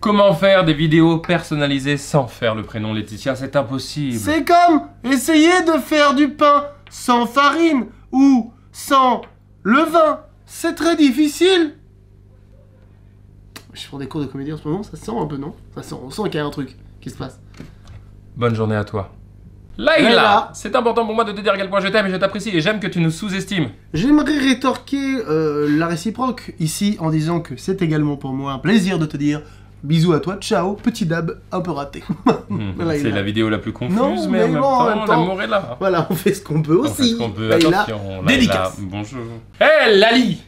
Comment faire des vidéos personnalisées sans faire le prénom Laetitia? C'est impossible. C'est comme essayer de faire du pain sans farine ou sans levain. C'est très difficile. Je prends des cours de comédie en ce moment, ça sent un peu, non? Ça sent, on sent qu'il y a un truc qui se passe. Bonne journée à toi. Layla, c'est important pour moi de te dire à quel point je t'aime et je t'apprécie et j'aime que tu nous sous-estimes. J'aimerais rétorquer la réciproque ici en disant que c'est également pour moi un plaisir de te dire bisous à toi, ciao, petit dab un peu raté. C'est la vidéo la plus confuse, Non, mais en même temps, l'amour est là. Voilà, on fait ce qu'on peut aussi. On fait ce qu'on peut, Layla, attention. dédicace. Bonjour. Hé, Lali!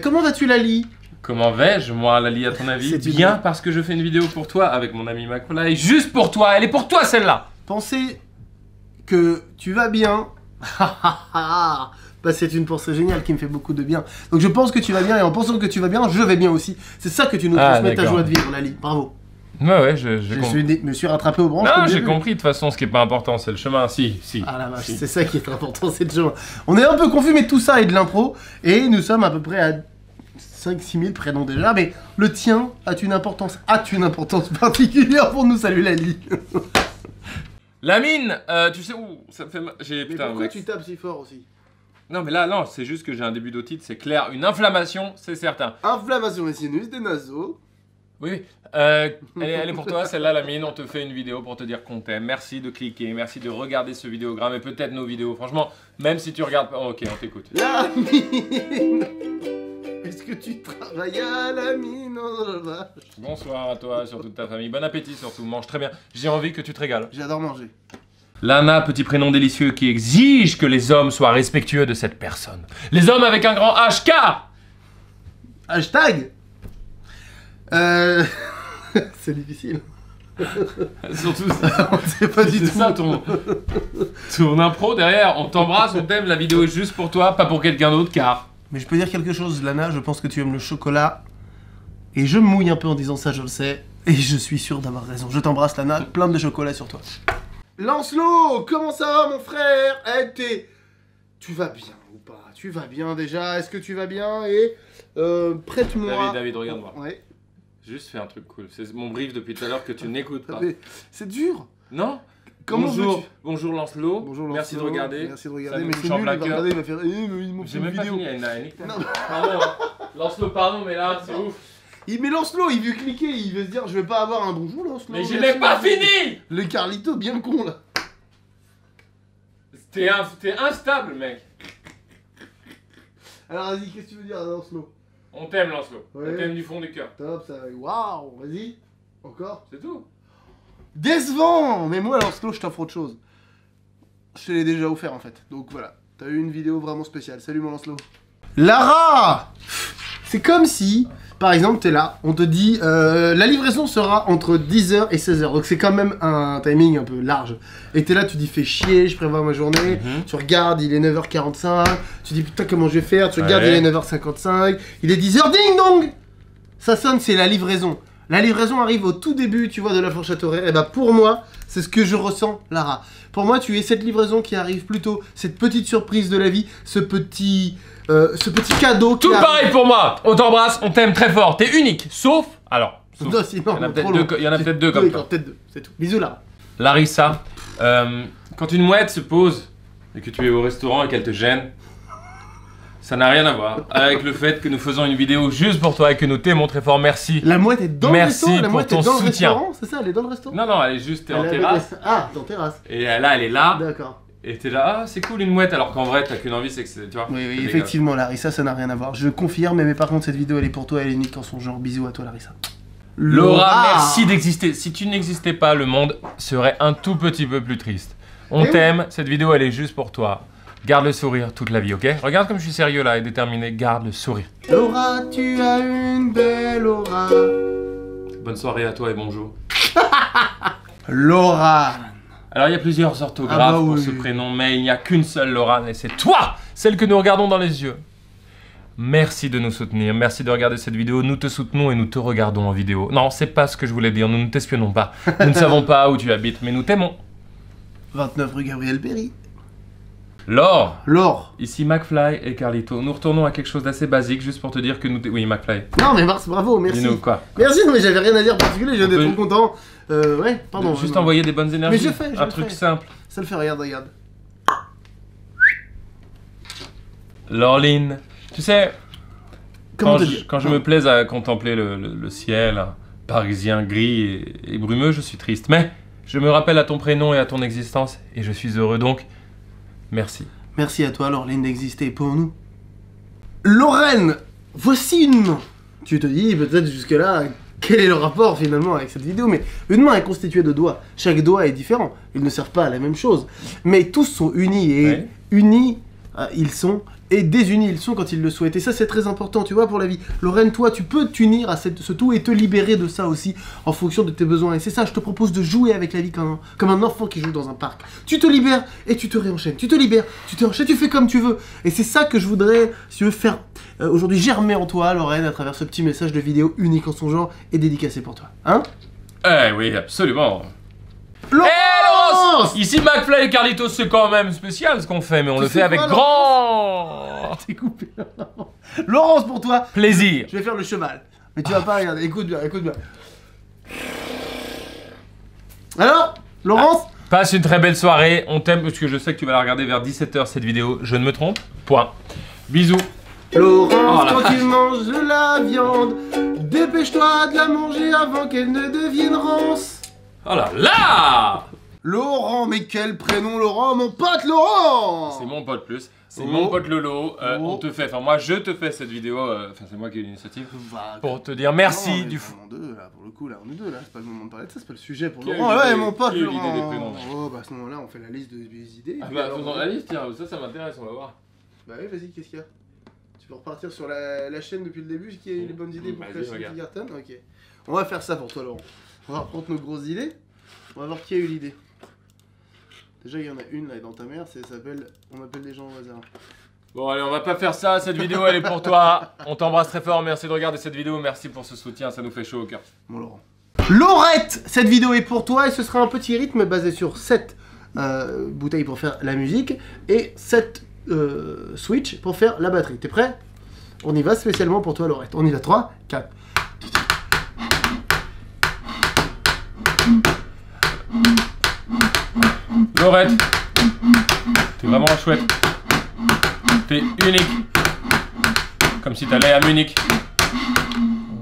Comment vas-tu, Lali? Comment vais-je, moi, Lali, à ton avis? C'est Bien parce que je fais une vidéo pour toi avec mon ami McFly, juste pour toi, elle est pour toi celle-là! Pensez que tu vas bien. Bah, c'est une pensée géniale qui me fait beaucoup de bien. Donc je pense que tu vas bien et en pensant que tu vas bien, je vais bien aussi. C'est ça que tu nous transmets ta joie de vivre, Lali. Bravo. Ouais, Je me suis rattrapé au branche. Non, j'ai compris, de toute façon, ce qui est pas important, c'est le chemin. Si. Ah la vache, c'est ça qui est important, c'est le chemin. On est un peu confus, mais tout ça est de l'impro. Et nous sommes à peu près à 5-6 000 prénoms déjà. Mais le tien a-t-il une importance particulière pour nous? Salut, Lali. La mine, tu sais où ça me fait mal. Mais pourquoi tu tapes si fort aussi? Non, mais là, non, c'est juste que j'ai un début d'otite, c'est clair. Une inflammation, c'est certain. Inflammation des sinus, des naseaux. Oui, elle est pour toi, celle-là, la mine. On te fait une vidéo pour te dire qu'on t'aime. Merci de cliquer, merci de regarder ce vidéogramme et peut-être nos vidéos. Franchement, même si tu regardes pas. Oh, ok, on t'écoute. La mine. Est-ce que tu travailles à la mine? Oh la vache. Bonsoir à toi, sur toute ta famille. Bon appétit surtout, mange très bien. J'ai envie que tu te régales. J'adore manger. Lana, petit prénom délicieux qui exige que les hommes soient respectueux de cette personne. Les hommes avec un grand HK. Hashtag. C'est difficile. Surtout, c'est pas du tout ça ton impro derrière. On t'embrasse, on t'aime, la vidéo est juste pour toi, pas pour quelqu'un d'autre car... Mais je peux dire quelque chose, Lana, je pense que tu aimes le chocolat. Et je me mouille un peu en disant ça, je le sais. Et je suis sûr d'avoir raison. Je t'embrasse, Lana, plein de chocolat sur toi. Lancelot, comment ça va, mon frère? Tu vas bien ou pas? Tu vas bien déjà? Est-ce que tu vas bien? Et prête-moi... David, regarde-moi. Ouais. Juste fais un truc cool. C'est mon brief depuis tout à l'heure que tu n'écoutes pas. C'est dur. Non? Comment Bonjour Lancelot. Bonjour Lancelot. Merci de regarder. Merci de regarder. Ça Mais nous c'est touche en nul, plein il va cœur. regarder, il va faire... ils m'ont fait J'ai une même pas vidéo. fini, Nick. Non. Pardon, hein. Lancelot, pardon, mais là, c'est ouf. Mais Lancelot, il veut cliquer, il veut se dire, je vais pas avoir un bonjour, Lancelot. Mais je n'ai pas fini. Le Carlito bien con, là. T'es instable, mec. Alors vas-y, qu'est-ce que tu veux dire, Lancelot? On t'aime, Lancelot. Ouais. On t'aime du fond du cœur. Top, ça va. Waouh, vas-y. Encore. C'est tout. Décevant. Mais moi, Lancelot, je t'offre autre chose. Je te l'ai déjà offert, en fait. Donc voilà, t'as eu une vidéo vraiment spéciale. Salut, mon Lancelot. Lara. C'est comme si, par exemple, t'es là, on te dit, la livraison sera entre 10h et 16h. Donc c'est quand même un timing un peu large. Et t'es là, tu dis, fais chier, je prévois ma journée. Tu regardes, il est 9h45. Tu dis, putain, comment je vais faire? Tu regardes, il est 9h55. Il est 10h, ding dong. Ça sonne, c'est la livraison. La livraison arrive au tout début, tu vois, de la fourchette horaire. Et bah pour moi, c'est ce que je ressens, Lara. Pour moi, tu es cette livraison qui arrive plutôt, cette petite surprise de la vie, ce petit cadeau qui Tout arrive. pareil pour moi. On t'embrasse, on t'aime très fort. T'es unique, sauf... Alors, sauf. Non, sinon, il y en a peut-être deux comme toi. Peut-être deux, c'est tout. Bisous, Lara. Larissa, quand une mouette se pose et que tu es au restaurant et qu'elle te gêne, ça n'a rien à voir avec le fait que nous faisons une vidéo juste pour toi et que nous t'aimons très fort. Merci. La mouette est dans le restaurant. La pour mouette ton est dans le soutien. restaurant, c'est ça? Elle est dans le restaurant? Non, elle est juste en Elle est terrasse. Ah, dans terrasse. Et là, elle est là. D'accord. Et t'es là, ah, c'est cool une mouette, alors qu'en vrai, t'as qu'une envie, c'est que c'est, tu vois. Oui, effectivement, Larissa, ça n'a rien à voir. Je confirme, mais par contre, cette vidéo, elle est pour toi, elle est unique en son genre. Bisous à toi, Larissa. Laura, merci d'exister. Si tu n'existais pas, le monde serait un tout petit peu plus triste. On t'aime, cette vidéo, elle est juste pour toi. Garde le sourire toute la vie, ok? Regarde comme je suis sérieux là et déterminé, garde le sourire. Laura, tu as une belle aura. Bonne soirée à toi et bonjour. Laura. Alors il y a plusieurs orthographes pour ce prénom, mais il n'y a qu'une seule Laura, et c'est toi, celle que nous regardons dans les yeux. Merci de nous soutenir, merci de regarder cette vidéo, nous te soutenons et nous te regardons en vidéo. Non, c'est pas ce que je voulais dire, nous ne t'espionnons pas. Nous ne savons pas où tu habites, mais nous t'aimons. 29 rue Gabriel Péry. Laure. Ici McFly et Carlito. Nous retournons à quelque chose d'assez basique, juste pour te dire que nous... Oui, McFly. Non mais Mars, bravo, merci. Dis-nous quoi. Merci, non mais j'avais rien à dire particulier, j'étais trop content. Ouais, pardon. Juste envoyer des bonnes énergies. Mais je fais, un truc simple. Ça le fait, regarde. Laureline, tu sais, Comment quand je me plais à contempler le ciel parisien gris et brumeux, je suis triste. Mais je me rappelle à ton prénom et à ton existence et je suis heureux donc. Merci. Merci à toi, Laureline, d'exister pour nous. Lorraine, voici une main. Tu te dis peut-être jusque-là, quel est le rapport finalement avec cette vidéo? Mais une main est constituée de doigts. Chaque doigt est différent. Ils ne servent pas à la même chose. Mais tous sont unis et unis, ils sont... Et désunis ils sont quand ils le souhaitent. Et ça c'est très important, tu vois, pour la vie. Lorraine, toi, tu peux t'unir à ce tout et te libérer de ça aussi en fonction de tes besoins. Et c'est ça, je te propose de jouer avec la vie comme un enfant qui joue dans un parc. Tu te libères et tu te réenchaînes. Tu te libères, tu te réenchaînes, tu fais comme tu veux. Et c'est ça que je voudrais, si tu veux, faire aujourd'hui germer en toi, Lorraine, à travers ce petit message de vidéo unique en son genre et dédicacé pour toi. Hein? Eh oui, absolument. Laurence! Ici McFly et Carlitos, c'est quand même spécial ce qu'on fait, mais on le fait avec grand... T'es coupé. Laurence pour toi. Plaisir. Je vais faire le cheval. Mais tu vas pas regarder, écoute bien. Alors, Laurence? Passe une très belle soirée, on t'aime parce que je sais que tu vas la regarder vers 17 h cette vidéo, je ne me trompe. Point. Bisous. Laurence, quand tu manges de la viande, dépêche-toi de la manger avant qu'elle ne devienne rance. Oh là là! Laurent, mais quel prénom Laurent, mon pote Laurent! C'est mon pote plus, c'est mon pote Lolo, on te fait, enfin moi je te fais cette vidéo, enfin c'est moi qui ai eu l'initiative, pour te dire merci du fou. Là, pour le coup, là, on est deux, là, c'est pas le moment de parler de ça, c'est pas le sujet pour Laurent. Ouais, mon pote Laurent. L'idée des prénoms. Oh, bah à ce moment-là, on fait la liste des idées. Ah bah faisons la liste, tiens, ça m'intéresse, on va voir. Bah oui, vas-y, qu'est-ce qu'il y a? Tu peux repartir sur la chaîne depuis le début, qui a eu les bonnes idées pour que la chaîne qui cartonne? Ok. On va faire ça pour toi Laurent. On va reprendre nos grosses idées. On va voir qui a eu l'idée. Déjà, il y en a une là dans ta mère, ça s'appelle On m'appelle des gens au hasard. Bon, allez, on va pas faire ça, cette vidéo elle est pour toi. On t'embrasse très fort, merci de regarder cette vidéo, merci pour ce soutien, ça nous fait chaud au cœur. Bon, Laurent. Laurette, cette vidéo est pour toi et ce sera un petit rythme basé sur 7 bouteilles pour faire la musique et 7 switch pour faire la batterie. T'es prêt? On y va spécialement pour toi, Laurette. On y va, 3, 4. Laurette, t'es vraiment chouette. T'es unique. Comme si t'allais à Munich.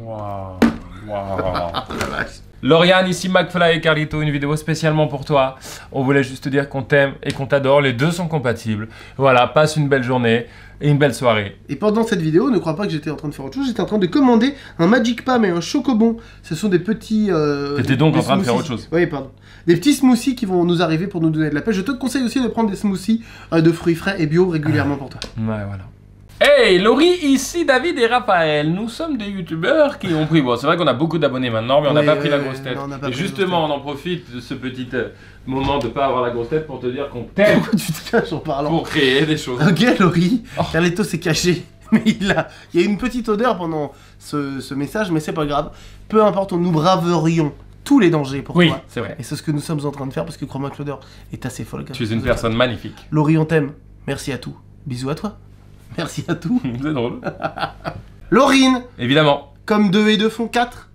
Waouh. Lauriane, ici McFly et Carlito, une vidéo spécialement pour toi. On voulait juste te dire qu'on t'aime et qu'on t'adore, les deux sont compatibles. Voilà, passe une belle journée et une belle soirée. Et pendant cette vidéo, ne crois pas que j'étais en train de faire autre chose, j'étais en train de commander un Magic Pam et un Chocobon. Ce sont des petits... T'étais donc en train de faire autre chose. Oui, pardon. Des petits smoothies qui vont nous arriver pour nous donner de la pêche. Je te conseille aussi de prendre des smoothies de fruits frais et bio régulièrement pour toi. Ouais, voilà. Hey Laurie, ici David et Raphaël, nous sommes des youtubeurs qui ont pris, bon c'est vrai qu'on a beaucoup d'abonnés maintenant, mais on n'a pas pris la grosse tête. Et justement on en profite de ce petit moment de pas avoir la grosse tête pour te dire qu'on t'aime. Pourquoi tu te caches en parlant? Pour créer des choses. Ok Laurie, Carletto s'est caché, mais il y a une petite odeur pendant ce message, mais c'est pas grave. Peu importe, nous braverions tous les dangers pour toi. Oui, c'est vrai. Et c'est ce que nous sommes en train de faire parce que crois-moi que l'odeur est assez folle. Tu es une personne magnifique. Laurie, on t'aime. Merci à tout. Bisous à toi. Merci à tout. C'est drôle. Laurine. Évidemment. Comme 2 et 2 font 4.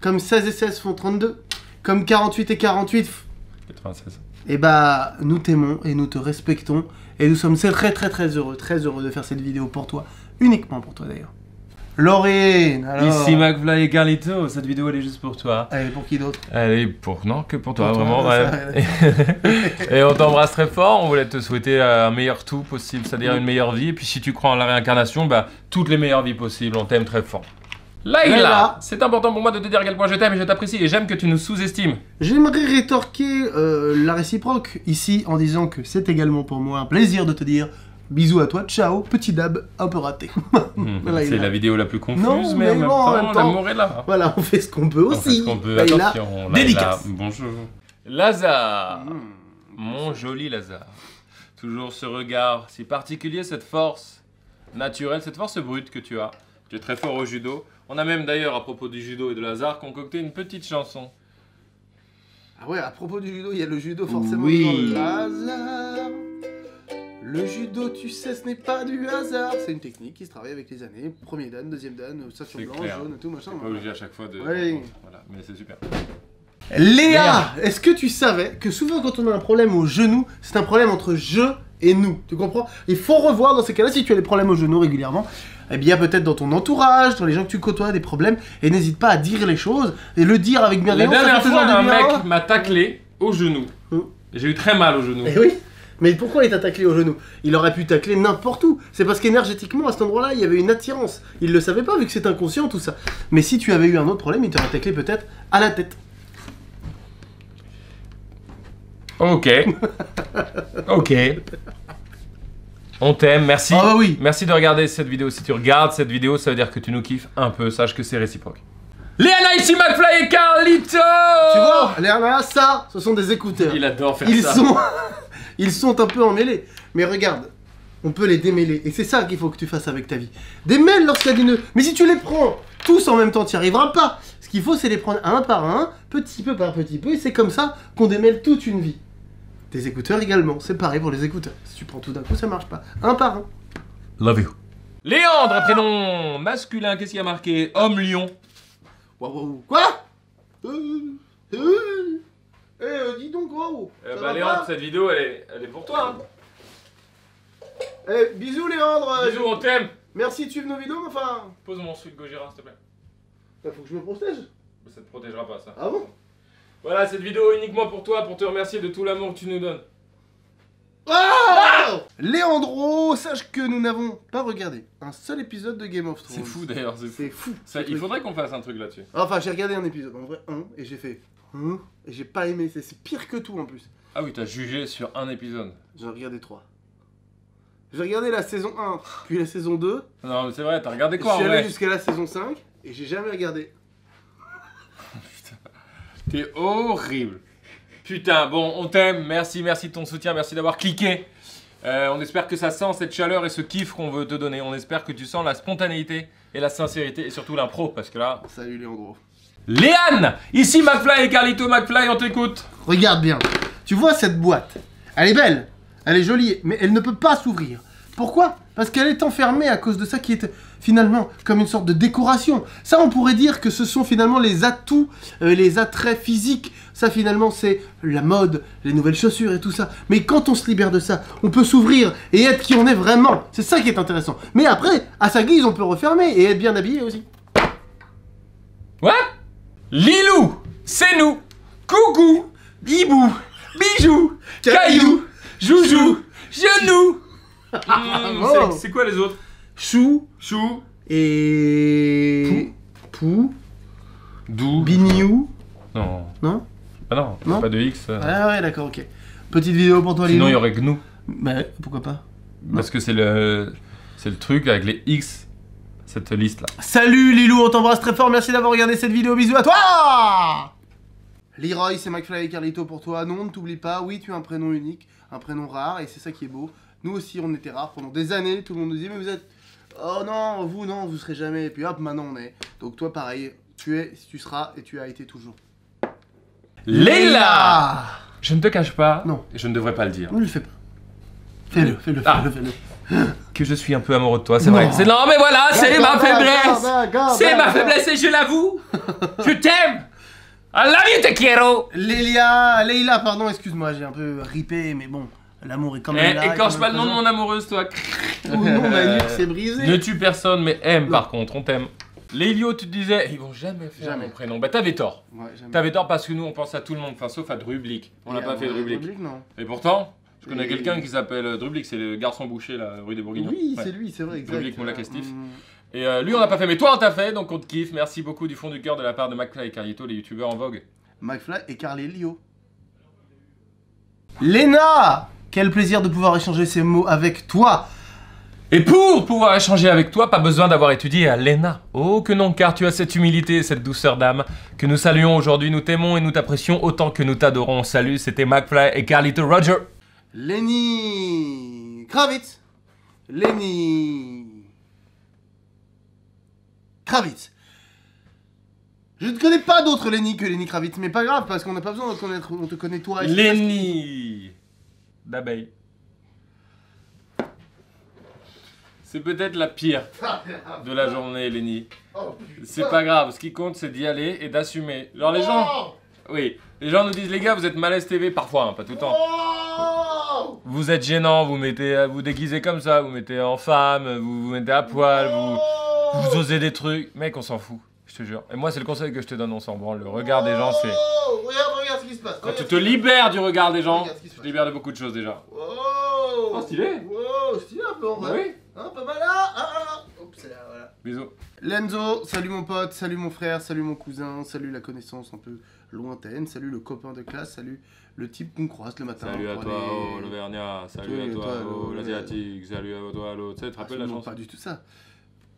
Comme 16 et 16 font 32. Comme 48 et 48. 96. Et bah, nous t'aimons et nous te respectons. Et nous sommes très heureux de faire cette vidéo pour toi. Uniquement pour toi d'ailleurs. Laurine, alors... Ici McFly et Carlito, cette vidéo elle est juste pour toi. Elle est pour qui d'autre? Elle est pour... Non, que pour toi, vraiment. Ouais. Et on t'embrasse très fort, on voulait te souhaiter un meilleur tout possible, c'est-à-dire une meilleure vie. Et puis si tu crois en la réincarnation, bah toutes les meilleures vies possibles, on t'aime très fort. Laïla, c'est important pour moi de te dire à quel point je t'aime et je t'apprécie et j'aime que tu nous sous-estimes. J'aimerais rétorquer la réciproque ici en disant que c'est également pour moi un plaisir de te dire... Bisous à toi, ciao, petit dab un peu raté. C'est la vidéo la plus confuse, non, mais en même temps, l'amour est là. Voilà, on fait ce qu'on peut aussi. On fait ce qu'on peut, Laïla, attention. dédicace. Bonjour. Lazare, mon joli Lazare. Toujours ce regard si particulier, cette force naturelle, cette force brute que tu as. Tu es très fort au judo. On a même d'ailleurs, à propos du judo et de Lazare, concocté une petite chanson. Ah ouais, à propos du judo, il y a le judo forcément. Oui. Lazare. Le judo, tu sais, ce n'est pas du hasard. C'est une technique qui se travaille avec les années. Premier dan, deuxième dan, ceinture blanche, jaune, tout machin. Pas obligé à chaque fois de... Ouais. Voilà, mais c'est super. Léa, est-ce que tu savais que souvent quand on a un problème au genou, c'est un problème entre je et nous, tu comprends? Il faut revoir dans ces cas-là, si tu as des problèmes au genou régulièrement, eh bien peut-être dans ton entourage, dans les gens que tu côtoies, des problèmes, et n'hésite pas à dire les choses, et le dire avec bienveillance. La dernière fois, un mec m'a taclé au genou. J'ai eu très mal au genou. Eh oui. Mais pourquoi il t'a taclé au genou? Il aurait pu tacler n'importe où. C'est parce qu'énergétiquement, à cet endroit-là, il y avait une attirance. Il le savait pas vu que c'est inconscient tout ça. Mais si tu avais eu un autre problème, il t'aurait taclé peut-être à la tête. Ok. Ok. On t'aime, merci. Ah bah oui. Merci de regarder cette vidéo. Si tu regardes cette vidéo, ça veut dire que tu nous kiffes un peu. Sache que c'est réciproque. Léana, ici McFly et Carlito. Tu vois, Léana, ça, ce sont des écouteurs. Il adore faire Ils ça. Ils sont un peu emmêlés. Mais regarde, on peut les démêler. Et c'est ça qu'il faut que tu fasses avec ta vie. Démêle lorsqu'il y a des nœuds. Mais si tu les prends tous en même temps, tu n'y arriveras pas. Ce qu'il faut, c'est les prendre un par un, petit peu par petit peu. Et c'est comme ça qu'on démêle toute une vie. Des écouteurs également. C'est pareil pour les écouteurs. Si tu prends tout d'un coup, ça marche pas. Un par un. Love you. Léandre, un prénom masculin. Qu'est-ce qu'il y a marqué? Homme-lion. Wow. Quoi? Dis donc, wow. Léandre, cette vidéo, elle est pour toi. Bisous, Léandre. Bisous, on t'aime. Merci de suivre nos vidéos, mais enfin... Pose mon sweet Gojira, s'il te plaît. Faut que je me protège. Ça te protégera pas, ça. Ah bon? Voilà, cette vidéo uniquement pour toi, pour te remercier de tout l'amour que tu nous donnes. Oh Léandro, sache que nous n'avons pas regardé un seul épisode de Game of Thrones. C'est fou d'ailleurs, C'est fou. Ça, il faudrait qu'on fasse un truc là-dessus. Enfin, j'ai regardé un épisode, en vrai, un, et j'ai fait... et j'ai pas aimé, c'est pire que tout en plus. Ah oui, t'as jugé sur un épisode. J'en ai regardé 3. J'ai regardé la saison 1, puis la saison 2. Non, mais c'est vrai, t'as regardé quoi en Je suis vrai? allé jusqu'à la saison 5, et j'ai jamais regardé. T'es horrible. Putain, bon, on t'aime, merci de ton soutien, merci d'avoir cliqué. On espère que ça sent cette chaleur et ce kiff qu'on veut te donner. On espère que tu sens la spontanéité et la sincérité et surtout l'impro, parce que là... Salut Léandro. Léane, ici McFly et Carlito. McFly, on t'écoute. Regarde bien. Tu vois cette boîte? Elle est belle, elle est jolie, mais elle ne peut pas s'ouvrir. Pourquoi? Parce qu'elle est enfermée à cause de ça qui est finalement comme une sorte de décoration. Ça, on pourrait dire que ce sont finalement les atouts, les attraits physiques. Ça, finalement, c'est la mode, les nouvelles chaussures et tout ça. Mais quand on se libère de ça, on peut s'ouvrir et être qui on est vraiment. C'est ça qui est intéressant. Mais après, à sa guise, on peut refermer et être bien habillé aussi. Ouais. Lilou, c'est nous. Coucou, Bibou, Bijou, Caillou, Joujou, Genou. C'est quoi les autres? Chou et... Pou. Dou. Bignou. Non. Non? Ah non, Non. pas de X. Ah ouais, d'accord, ok. Petite vidéo pour toi, Lilou. Sinon, il y aurait Gnou. Bah, pourquoi pas? Parce que c'est le truc avec les X, cette liste là. Salut Lilou, on t'embrasse très fort, merci d'avoir regardé cette vidéo, bisous à toi! Leroy, c'est McFly et Carlito pour toi. Non, ne t'oublie pas, oui, tu as un prénom unique, un prénom rare, et c'est ça qui est beau. Nous aussi, on était rares pendant des années, tout le monde nous disait, mais vous êtes... Oh non, vous serez jamais, et puis hop, maintenant on est. Donc toi, pareil, tu es, tu seras, et tu as été toujours. Leila! Je ne te cache pas, non, et je ne devrais pas le dire. Ne le fais pas. Fais-le. Que je suis un peu amoureux de toi, c'est vrai. Non mais voilà, c'est ma faiblesse. C'est ma faiblesse et je l'avoue. Je t'aime. I love you, te quiero. Leila, pardon, excuse-moi, j'ai un peu ripé, mais bon, l'amour est quand même là. Écorche pas le nom de mon amoureuse, toi. Ou non, ma nuque s'est brisée. Ne tue personne, mais aime par contre, on t'aime. Lélio, tu te disais, ils vont jamais faire mon prénom. Bah t'avais tort. Ouais, jamais. T'avais tort parce que nous on pense à tout le monde, enfin sauf à Drublic. On n'a pas fait Drublic. Non. Et pourtant, je connais quelqu'un qui s'appelle Drublic, c'est le garçon boucher là, rue des Bourguignons. Oui, c'est lui, c'est vrai, exact. Drublic Moula Castif. Et lui on l'a pas fait, mais toi on t'a fait, donc on te kiffe. Merci beaucoup du fond du cœur de la part de McFly et Carlito, les youtubeurs en vogue. McFly et Carlito. Léna! Quel plaisir de pouvoir échanger ces mots avec toi! Et pour pouvoir échanger avec toi, pas besoin d'avoir étudié à l'ENA. Oh que non, car tu as cette humilité et cette douceur d'âme que nous saluons aujourd'hui. Nous t'aimons et nous t'apprécions autant que nous t'adorons. Salut, c'était McFly et Carlito Roger. Lenny Kravitz. Lenny Kravitz. Je ne connais pas d'autres Lenny que Lenny Kravitz, mais pas grave, parce qu'on n'a pas besoin de connaître, on te connaît toi. Lenny d'abeille. C'est peut-être la pire de la journée, Lenny. C'est pas grave, ce qui compte c'est d'y aller et d'assumer. Genre les gens... Oui, les gens nous disent les gars vous êtes malaise TV parfois, hein, pas tout le temps. Vous êtes gênant, vous déguisez comme ça, vous mettez en femme, vous mettez à poil, vous osez des trucs. Mec, on s'en fout, je te jure. Et moi, c'est le conseil que je te donne, on s'en branle. Le regard des gens, c'est... Regarde ce qui se passe. Quand tu te libères du regard des gens, tu te libères de beaucoup de choses déjà. Oh, stylé. Stylé un peu en vrai. Oui. Un peu mal là. Oups, là, voilà. Bisous. Lenzo, salut mon pote, salut mon frère, salut mon cousin, salut la connaissance un peu lointaine, salut le copain de classe, salut le type qu'on croise le matin. Salut à toi, oh l'Auvergnat, salut à toi, oh l'Asiatique, salut à toi, l'autre. Tu sais, tu te rappelles la chanson? Pas du tout ça.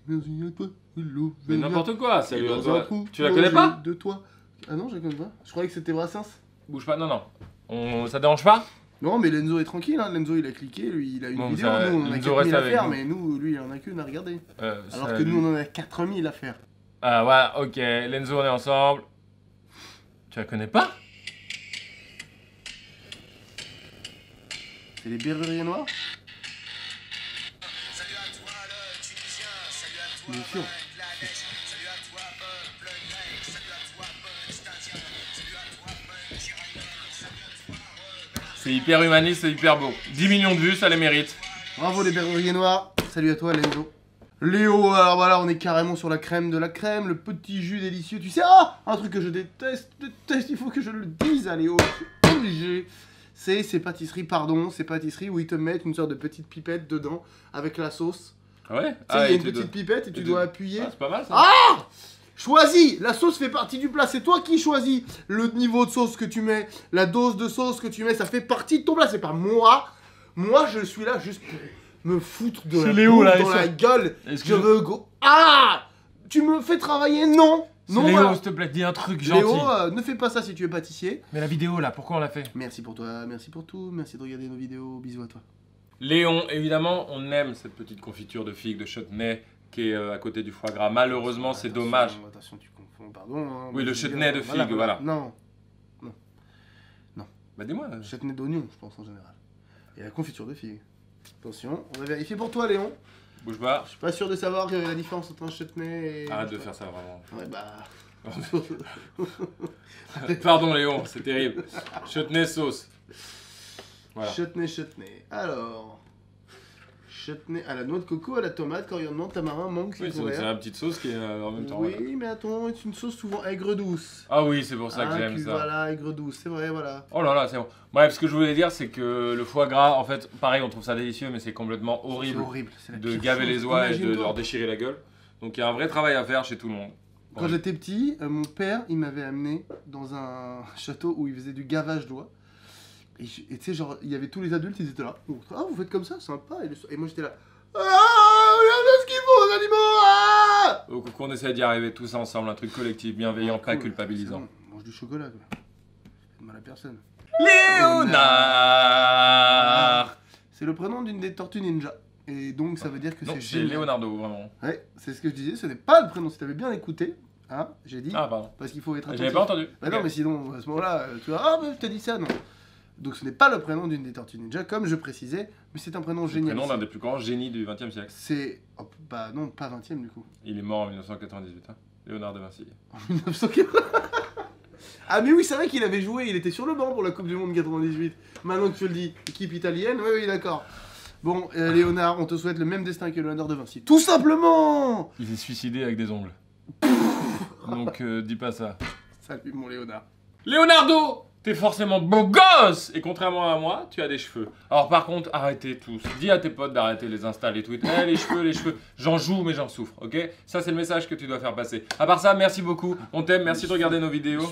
Salut à toi, l'Auvergnat. Mais n'importe quoi, salut à toi. Tu la connais pas? De toi. Ah non, je la connais pas. Je croyais que c'était Brassens. Bouge pas, non. Ça dérange pas? Non, mais Lenzo est tranquille, hein. Lenzo il a cliqué, lui il a une vidéo, ça, nous on en a 4000 à faire, nous. mais nous, lui il en a qu'une à regarder. Alors ça, que nous on en a 4000 à faire. Ah voilà, ok, Lenzo on est ensemble. Tu la connais pas? C'est les Berruriers Noirs? Salut à toi le Tunisien, salut à toi Bien sûr. Bangladesh, salut à toi peuple grec, salut à toi peuple indien, salut à toi peuple iranien, salut à toi C'est hyper humaniste, c'est hyper beau. 10 millions de vues, ça les mérite. Bravo les Berruriers Noirs, salut à toi Lenzo. Léo, alors voilà, on est carrément sur la crème de la crème, le petit jus délicieux, tu sais, un truc que je déteste, il faut que je le dise à Léo, je suis obligé. C'est ces pâtisseries, ces pâtisseries où ils te mettent une sorte de petite pipette dedans avec la sauce. Ah ouais? Tu sais, il y a une petite pipette et tu dois appuyer. Ah, c'est pas mal ça. Ah! Choisis! La sauce fait partie du plat, c'est toi qui choisis le niveau de sauce que tu mets, la dose de sauce que tu mets, ça fait partie de ton plat, c'est pas moi. Moi, je suis là juste pour me foutre de la Léo, là, dans la gueule. Je veux go... Ah! Tu me fais travailler? Non! Non, Léo, voilà. s'il te plaît, dis un truc gentil. Léo, ne fais pas ça si tu es pâtissier. Mais la vidéo là, pourquoi on l'a fait? Merci pour toi, merci pour tout, merci de regarder nos vidéos, bisous à toi. Léon, évidemment, on aime cette petite confiture de figues de chutney qui est à côté du foie gras. Malheureusement, c'est dommage. Attention, tu confonds, pardon. Hein, Oui, le chutney de figues, voilà. Non. Bah dis-moi. Chutney d'oignon, je pense en général. Et la confiture de figues. Attention, on va vérifier pour toi, Léon. Bouge pas. Je suis pas sûr de savoir la différence entre un chutney et... Arrête de faire ça, vraiment. Ouais, bah... Pardon, Léon, c'est terrible. Chutney sauce. Voilà. Chutney. Alors... Chutney à la noix de coco, à la tomate, coriandre, tamarin, mangue, Oui, citron vert. c'est la petite sauce qui est en même temps. Oui, voilà. mais attends, c'est une sauce souvent aigre-douce. Ah oui, c'est pour ça que j'aime ça. Voilà, aigre-douce, c'est vrai, voilà. Oh là là, c'est bon. Bref, ce que je voulais dire, c'est que le foie gras, en fait, pareil, on trouve ça délicieux, mais c'est complètement horrible. C'est horrible, c'est la De pire gaver chose. les oies et de Imagine-toi. leur déchirer la gueule. Donc il y a un vrai travail à faire chez tout le monde. Quand j'étais petit, mon père, il m'avait amené dans un château où il faisait du gavage d'oie. Et tu sais, genre, il y avait tous les adultes, ils étaient là. Ah, vous faites comme ça, sympa. Et moi, j'étais là. Ah, regardez ce qu'ils font, les animaux. Ah! Au coup, on essaie d'y arriver tous ensemble, un truc collectif, bienveillant, pas Cool. culpabilisant. Bon, mange du chocolat, quoi. Fait de mal à personne. Léonard. C'est le prénom d'une des tortues ninja. Et donc, ça veut dire que Non, c'est c'est génial. Leonardo, vraiment. Ouais, c'est ce que je disais, ce n'est pas le prénom. Si t'avais bien écouté, hein, j'ai dit. Ah, pardon. Parce qu'il faut être attentif. J'avais pas entendu. Bah non, Ok. mais sinon, à ce moment-là, tu vois, ah, mais t'as dit ça, non. Donc ce n'est pas le prénom d'une des tortues ninja, comme je précisais, mais c'est un prénom C'est le génial. prénom d'un des plus grands génies du XXe siècle. C'est. Oh, bah non, pas 20ème du coup. Il est mort en 1998, hein. Léonard de Vinci. En 1980. Ah, mais oui, c'est vrai qu'il avait joué, il était sur le banc pour la Coupe du Monde 98. Maintenant que tu le dis, équipe italienne, oui, oui, d'accord. Bon, Léonard, on te souhaite le même destin que Léonard de Vinci. Tout simplement. Il s'est suicidé avec des ongles. Donc dis pas ça. Salut mon Léonard. Leonardo, t'es forcément beau gosse. Et contrairement à moi, tu as des cheveux. Alors par contre, arrêtez tous. Dis à tes potes d'arrêter les Insta, les tweets. Les cheveux. J'en joue mais j'en souffre, ok? Ça c'est le message que tu dois faire passer. À part ça, merci beaucoup. On t'aime, merci de regarder nos vidéos.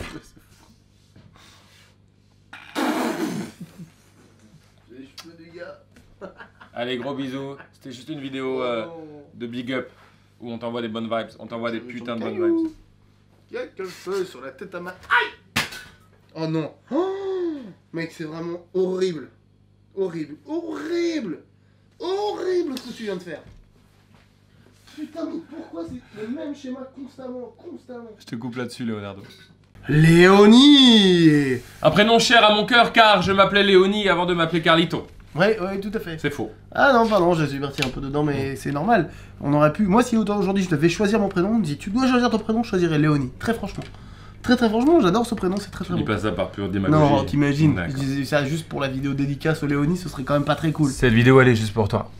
Les cheveux du gars. Allez, gros bisous. C'était juste une vidéo de big up où on t'envoie des bonnes vibes. On t'envoie des putains de bonnes vibes. Il y a que le feu sur la tête à ma... Aïe! Oh non. Oh, mec, c'est vraiment horrible. Horrible. Horrible ce que tu viens de faire. Putain, mais pourquoi c'est le même schéma constamment? Je te coupe là-dessus, Leonardo. Léonie! Un prénom cher à mon cœur car je m'appelais Léonie avant de m'appeler Carlito. Ouais, tout à fait. C'est faux. Ah non, pardon, je suis parti un peu dedans, mais c'est normal. On aurait pu... Moi, si aujourd'hui je devais choisir mon prénom, on me dit, tu dois choisir ton prénom, je choisirais Léonie. Très franchement. Très franchement, j'adore ce prénom, c'est très Tu bon. dis pas ça par pure démagogie. Non, t'imagines, je D'accord. disais ça juste pour la vidéo dédicace au Léonie, ce serait quand même pas très cool. Cette vidéo, elle est juste pour toi.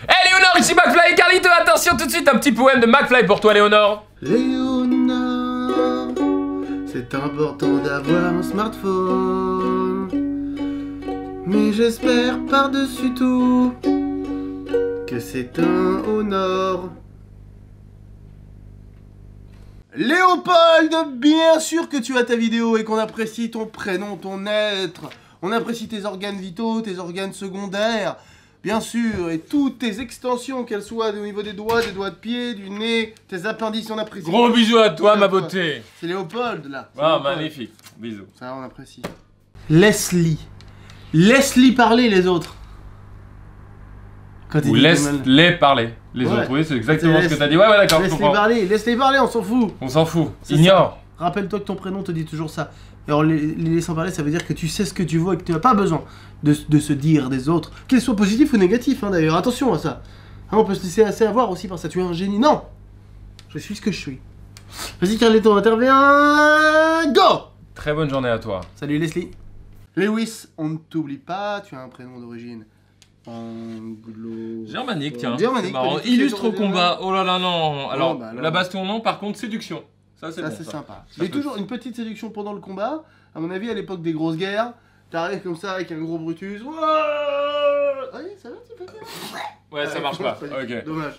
Hey Léonore, ici McFly et Carlito, attention tout de suite, un petit poème de McFly pour toi Léonore. Léonore, c'est important d'avoir un smartphone, mais j'espère par-dessus tout que c'est un honneur. Léopold, bien sûr que tu as ta vidéo et qu'on apprécie ton prénom, ton être. On apprécie tes organes vitaux, tes organes secondaires, bien sûr, et toutes tes extensions, qu'elles soient au niveau des doigts de pied, du nez, tes appendices, on apprécie. Gros bisous à toi ma beauté. C'est Léopold, là. Ah, magnifique, bisous. Ça, on apprécie. Leslie. Laisse-les parler, les autres. Quand Ou laisse-les parler. Les Ouais. autres, oui, c'est exactement C'est ce que t'as dit. Ouais, d'accord, je Laisse-les comprends. parler, on s'en fout. On s'en fout. C'est Ignore. ça. Rappelle-toi que ton prénom te dit toujours ça. Et alors, les laissant parler, ça veut dire que tu sais ce que tu veux et que tu n'as pas besoin de se dire des autres, qu'ils soient positifs ou négatifs, hein, d'ailleurs. Attention à ça. Hein, on peut se laisser assez avoir aussi par ça. Tu es un génie. Non. Je suis ce que je suis. Vas-y, Carlito, interviens. Go. Très bonne journée à toi. Salut, Leslie. Lewis, on ne t'oublie pas. Tu as un prénom d'origine anglo... Germanique, tiens. Germanique, C'est marrant. pas du tout, Illustre c'est au combat. Oh là là, non. Alors, bah, alors. la base tournant, par contre, séduction. Ça, c'est Ça, bon. c'est ça. sympa. Ça Mais peut- toujours une petite séduction pendant le combat. À mon avis, à l'époque des grosses guerres, t'arrives comme ça avec un gros Brutus. Ouah, oui, ça va, tu fais ça. Ouais, ça marche pas. du tout. Ok. Dommage.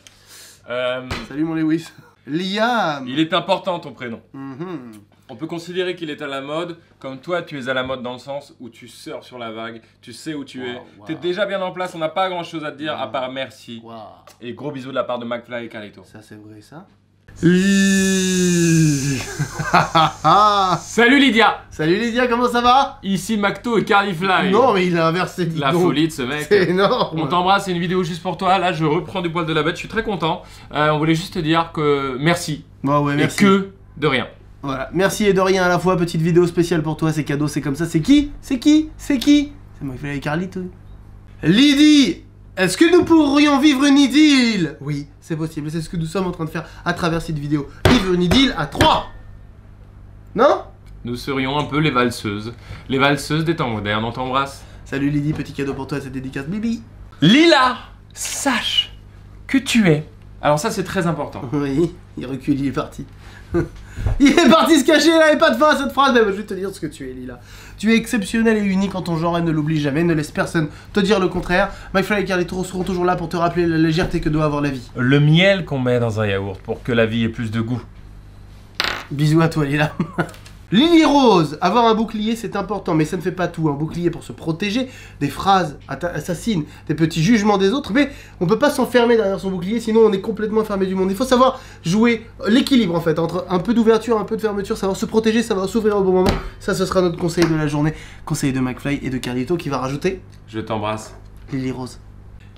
Euh, Salut mon Lewis. Liam. il est important ton prénom. Mhm. On peut considérer qu'il est à la mode, comme toi tu es à la mode dans le sens où tu surfes sur la vague, tu sais où tu es, Wow. t'es déjà bien en place, on n'a pas grand chose à te dire à Wow. part merci. Waouh. Et gros bisous de la part de McFly et Carlito. Ça, c'est vrai, ça. Salut Lydia. Salut Lydia, comment ça va? Ici Macto et Carlyfly. Non, mais il a inversé, dis La donc. folie de ce mec. C'est énorme. On t'embrasse, c'est une vidéo juste pour toi. Là, je reprends du poil de la bête, je suis très content. On voulait juste te dire que merci. Bon, ouais, merci. Et que de rien. Voilà, merci et de rien à la fois, petite vidéo spéciale pour toi, c'est cadeau, c'est comme ça, c'est qui? C'est qui? C'est qui? C'est moi qui fais avec Carlito. Lydie, est-ce que nous pourrions vivre une idylle? Oui, c'est possible, c'est ce que nous sommes en train de faire à travers cette vidéo. Vivre une idylle à 3. Non? Nous serions un peu les valseuses des temps modernes, on t'embrasse. Salut Lydie, petit cadeau pour toi, cette dédicace Bibi. Lila, sache que tu es. Alors ça c'est très important. Oui, il recule, il est parti. Il est parti se cacher, il n'avait pas de fin à cette phrase, mais je vais te dire ce que tu es, Lila. Tu es exceptionnel et unique en ton genre et ne l'oublie jamais, ne laisse personne te dire le contraire. McFly et Carlito seront toujours là pour te rappeler la légèreté que doit avoir la vie. Le miel qu'on met dans un yaourt pour que la vie ait plus de goût. Bisous à toi, Lila. Lily Rose, avoir un bouclier c'est important, mais ça ne fait pas tout. Un bouclier pour se protéger des phrases assassines, des petits jugements des autres, mais on peut pas s'enfermer derrière son bouclier, sinon on est complètement enfermé du monde. Il faut savoir jouer l'équilibre en fait, entre un peu d'ouverture, un peu de fermeture, savoir se protéger, savoir s'ouvrir au bon moment. Ça, ce sera notre conseil de la journée. Conseil de McFly et de Carlito qui va rajouter Je t'embrasse. Lily Rose.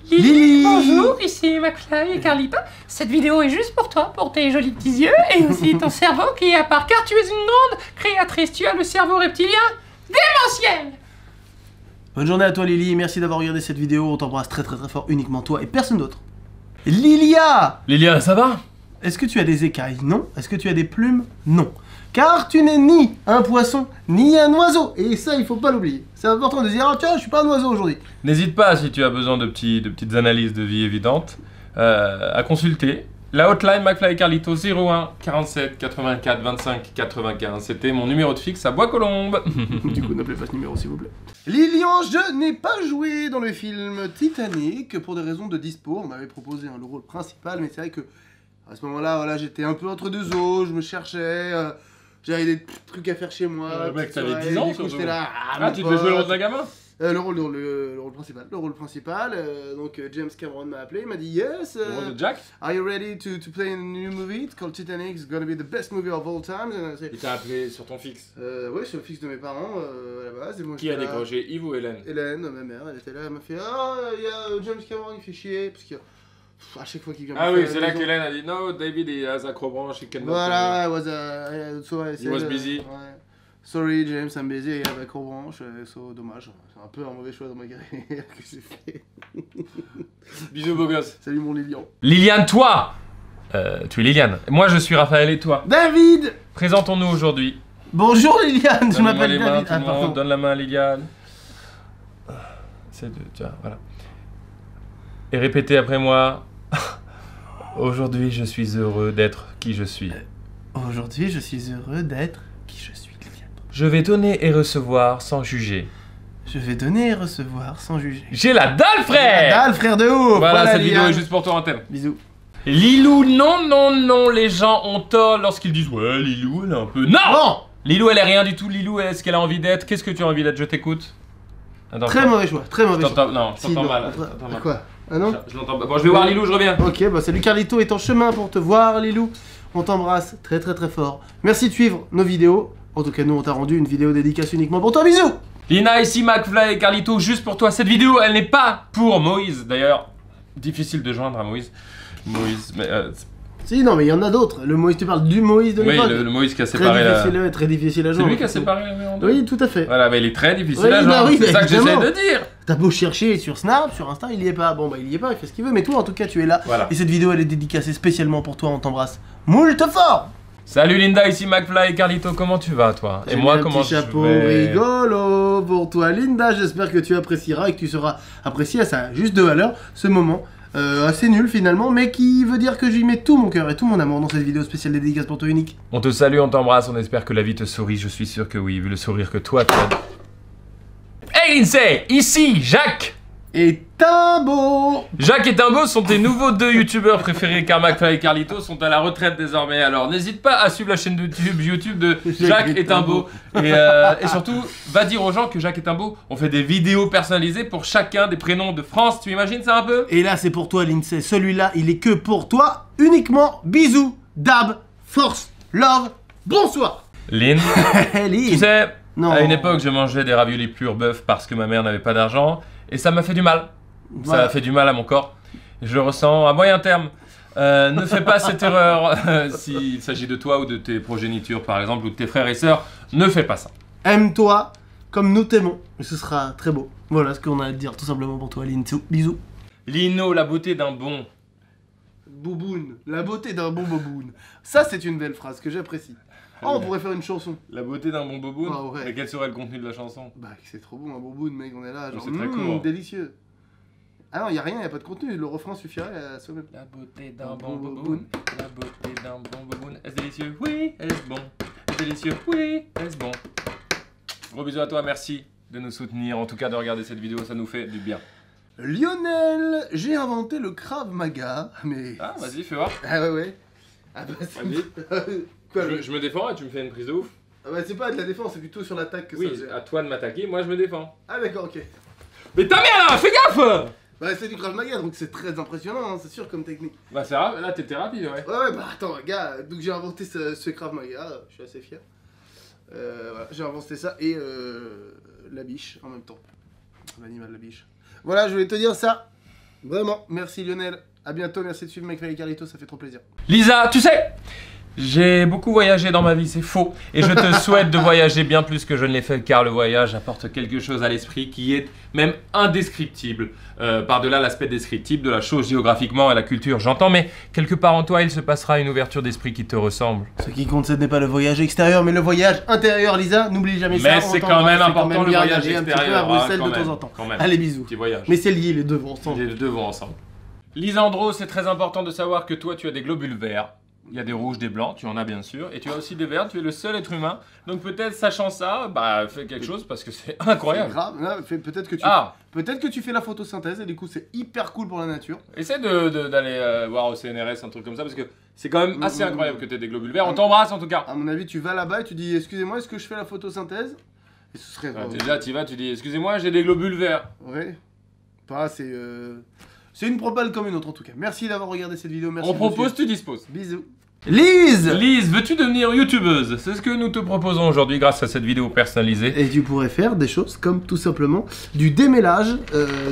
Lily, bonjour, ici McFly et Carlito. Cette vidéo est juste pour toi, pour tes jolis petits yeux et aussi ton cerveau qui est à part, car tu es une grande créatrice. Tu as le cerveau reptilien démentiel. Bonne journée à toi Lily, merci d'avoir regardé cette vidéo, on t'embrasse très fort, uniquement toi et personne d'autre. Lilia, Lilia, ça va? est-ce que tu as des écailles? Non. Est-ce que tu as des plumes? Non. Car tu n'es ni un poisson, ni un oiseau. Et ça, il faut pas l'oublier. C'est important de dire, ah tiens, je suis pas un oiseau aujourd'hui. N'hésite pas, si tu as besoin de petites analyses de vie évidentes, à consulter la hotline McFly et Carlito 01 47 84 25 95. C'était mon numéro de fixe à Bois-Colombes. Du coup, n'appelez pas ce numéro, s'il vous plaît. Lilian, je n'ai pas joué dans le film Titanic pour des raisons de dispo. On m'avait proposé le rôle principal, mais c'est vrai que à ce moment-là, voilà, j'étais un peu entre deux eaux, je me cherchais, j'avais des trucs à faire chez moi. Mec, petites t'avais soirées, 10 ans, du coup, surtout. j'étais là, Ah, tu devais jouer le rôle d'un gamin? le rôle principal. Le rôle principal. Donc James Cameron m'a appelé, il m'a dit yes. Le rôle de Jack? Are you ready to play in a new movie? It's called Titanic. It's gonna be the best movie of all time. Il t'a appelé sur ton fixe. Ouais, sur le fixe de mes parents à la base. Et moi, Qui a j'étais là. décroché, Yves ou Hélène? Hélène, ma mère, elle était là, elle m'a fait ah, il y a James Cameron, il fait chier parce que à chaque fois qu'il vient. Ah me oui, faire c'est la là maison- qu'Hélène a dit no, David he has acrobranche, he cannot. Voilà, I was, so I He was busy. Ouais. Sorry James, I'm busy, I have a cold branch, so dommage. C'est un peu un mauvais choix dans ma carrière que j'ai fait. Bisous beau gosse. Salut mon Lilian. Liliane, toi tu es Liliane. Moi je suis Raphaël et toi David. Présentons-nous aujourd'hui. Bonjour Liliane, je Donne-moi m'appelle les mains, David. tout le monde. Pardon. Donne la main à Liliane. C'est de... Tiens, voilà. Et répétez après moi. Aujourd'hui je suis heureux d'être qui je suis. Aujourd'hui, je suis heureux d'être qui je suis, Liliane. Je vais donner et recevoir sans juger. Je vais donner et recevoir sans juger. J'ai la dalle, frère. Dalle, frère de ouf. Voilà, cette Liliane. vidéo est juste pour toi en thème. Bisous. Lilou, non, non, non, les gens ont tort lorsqu'ils disent ouais, Lilou, elle est un peu... Non, Bon. Lilou, elle est rien du tout. Lilou, est-ce qu'elle a envie d'être? Qu'est-ce que tu as envie d'être? Je t'écoute. Attends, Très mauvais choix, très mauvais choix. Non, je Si, t'entends non, mal. après- je t'entends mal. Quoi? Ah non? Je l'entends pas. Bon, je vais voir Lilou, je reviens. Ok, bah salut Carlito est en chemin pour te voir, Lilou. On t'embrasse très très très fort. Merci de suivre nos vidéos. En tout cas, nous on t'a rendu une vidéo dédicace uniquement pour toi. Bisous. Lina, ici McFly et Carlito, juste pour toi. Cette vidéo, elle n'est pas pour Moïse. D'ailleurs, difficile de joindre à Moïse. Moïse, mais... Si, non, mais il y en a d'autres. Le Moïse, tu parles du Moïse de oui, l'époque. le Moïse qui a séparé la... Très difficile à C'est joindre. lui qui a séparé la mer en deux. Oui, tout à fait. Voilà, mais il est très difficile Oui, à bah joindre. oui, C'est bah ça que j'essaie évidemment. de dire. T'as beau chercher sur Snap, sur Insta, il y est pas. Bon, bah il y est pas, il fait ce qu'il veut. Mais toi, en tout cas, tu es là. Voilà. Et cette vidéo, elle est dédicacée spécialement pour toi. On t'embrasse moult fort. Salut Linda, ici McFly et Carlito, comment tu vas toi? Et J'ai moi mis un comment petit je chapeau vais... rigolo pour toi Linda, j'espère que tu apprécieras et que tu seras apprécié à sa juste de valeur ce moment assez nul finalement, mais qui veut dire que j'y mets tout mon cœur et tout mon amour dans cette vidéo spéciale dédicace pour toi unique. On te salue, on t'embrasse, on espère que la vie te sourit, je suis sûr que oui, vu le sourire que toi tu as... Hey Lindsay, ici Jacques. Et Timbo. Jacques et Timbo sont tes nouveaux deux youtubeurs préférés car McFly et Carlito sont à la retraite désormais. Alors n'hésite pas à suivre la chaîne de YouTube de Jacques et Timbo. Et surtout, va dire aux gens que Jacques et Timbo ont fait des vidéos personnalisées pour chacun des prénoms de France. Tu imagines ça un peu? Et là c'est pour toi Lindsay, celui-là il est que pour toi uniquement. Bisous, dab, force, love, bonsoir. Lynn, Lynn. tu sais, Non. à une époque je mangeais des raviolis pur bœuf parce que ma mère n'avait pas d'argent. Et ça m'a fait du mal. Voilà. Ça a fait du mal à mon corps. Je le ressens à moyen terme. Ne fais pas cette erreur s'il s'agit de toi ou de tes progénitures par exemple ou de tes frères et sœurs. Ne fais pas ça. Aime-toi comme nous t'aimons et ce sera très beau. Voilà ce qu'on a à te dire tout simplement pour toi Lindsay. Bisous. Lino, la beauté d'un bon. Bouboune, la beauté d'un bon boboune. Ça, c'est une belle phrase que j'apprécie. Oh, on pourrait faire une chanson. La beauté d'un bon boboune. Ah ouais. Mais quel serait le contenu de la chanson? Bah, c'est trop bon, un boboune, mec, on est là, genre, C'est très court. délicieux. Ah non, y a rien, y a pas de contenu, le refrain suffirait à soi-même. La beauté d'un bon boboune. La beauté d'un bon boboune. Est-ce délicieux? Oui. Est-ce bon? Est-ce délicieux? Oui. Est-ce bon? Gros bisous à toi, merci de nous soutenir. En tout cas, de regarder cette vidéo, ça nous fait du bien. Lionel, j'ai inventé le Krav Maga, mais... Ah, vas-y, fais voir. Ah ouais. Ah bah, c'est... Vas-y. Quoi, Je me défends et tu me fais une prise de ouf. Ah bah, c'est pas de la défense, c'est plutôt sur l'attaque que Oui, ça... à toi de m'attaquer, moi je me défends. Ah d'accord, ok. Mais ta mère là, fais gaffe! Bah, c'est du Krav Maga, donc c'est très impressionnant, hein, c'est sûr, comme technique. Bah c'est grave, là t'étais rapide, ouais. Ouais, bah attends, gars, donc j'ai inventé ce Krav Maga, je suis assez fier. Voilà, j'ai inventé ça et la biche en même temps. L'animal, la biche. Voilà, je voulais te dire ça. Vraiment, merci Lionel. À bientôt, merci de suivre McFly et Carlito, ça fait trop plaisir. Lisa, tu sais, j'ai beaucoup voyagé dans ma vie, c'est faux. Et je te souhaite de voyager bien plus que je ne l'ai fait, car le voyage apporte quelque chose à l'esprit qui est même indescriptible. Par-delà l'aspect descriptible de la chose géographiquement et la culture, j'entends, mais quelque part en toi, il se passera une ouverture d'esprit qui te ressemble. Ce qui compte, ce n'est pas le voyage extérieur, mais le voyage intérieur, Lisa. N'oublie jamais ça. Mais c'est quand même important le bien voyage d'aller un petit peu à extérieur, Bruxelles quand de même, temps en temps. quand même. Allez, bisous. Petit voyage. Mais c'est lié, les deux vont ensemble. Les deux vont ensemble. Lisandro, c'est très important de savoir que toi, tu as des globules verts. Il y a des rouges, des blancs, tu en as bien sûr. Et tu as aussi des verts, tu es le seul être humain. Donc peut-être, sachant ça, bah fais quelque chose parce que c'est C'est incroyable. grave. Là, peut-être que tu... Ah, Peut-être que tu fais la photosynthèse et du coup c'est hyper cool pour la nature. essaie d'aller voir au CNRS, un truc comme ça, parce que c'est quand même assez incroyable que tu aies des globules verts. On t'embrasse en tout cas. À mon avis, tu vas là-bas et tu dis excusez-moi, est-ce que je fais la photosynthèse? Et ce serait Déjà, tu vas, tu dis excusez-moi, j'ai des globules verts. Ouais. Pas, c'est une propale comme une autre en tout cas. Merci d'avoir regardé cette vidéo. Merci. On de propose, suivre. tu disposes. Bisous. Lise. Lise, veux-tu devenir youtubeuse? C'est ce que nous te proposons aujourd'hui grâce à cette vidéo personnalisée. Et tu pourrais faire des choses comme tout simplement du démêlage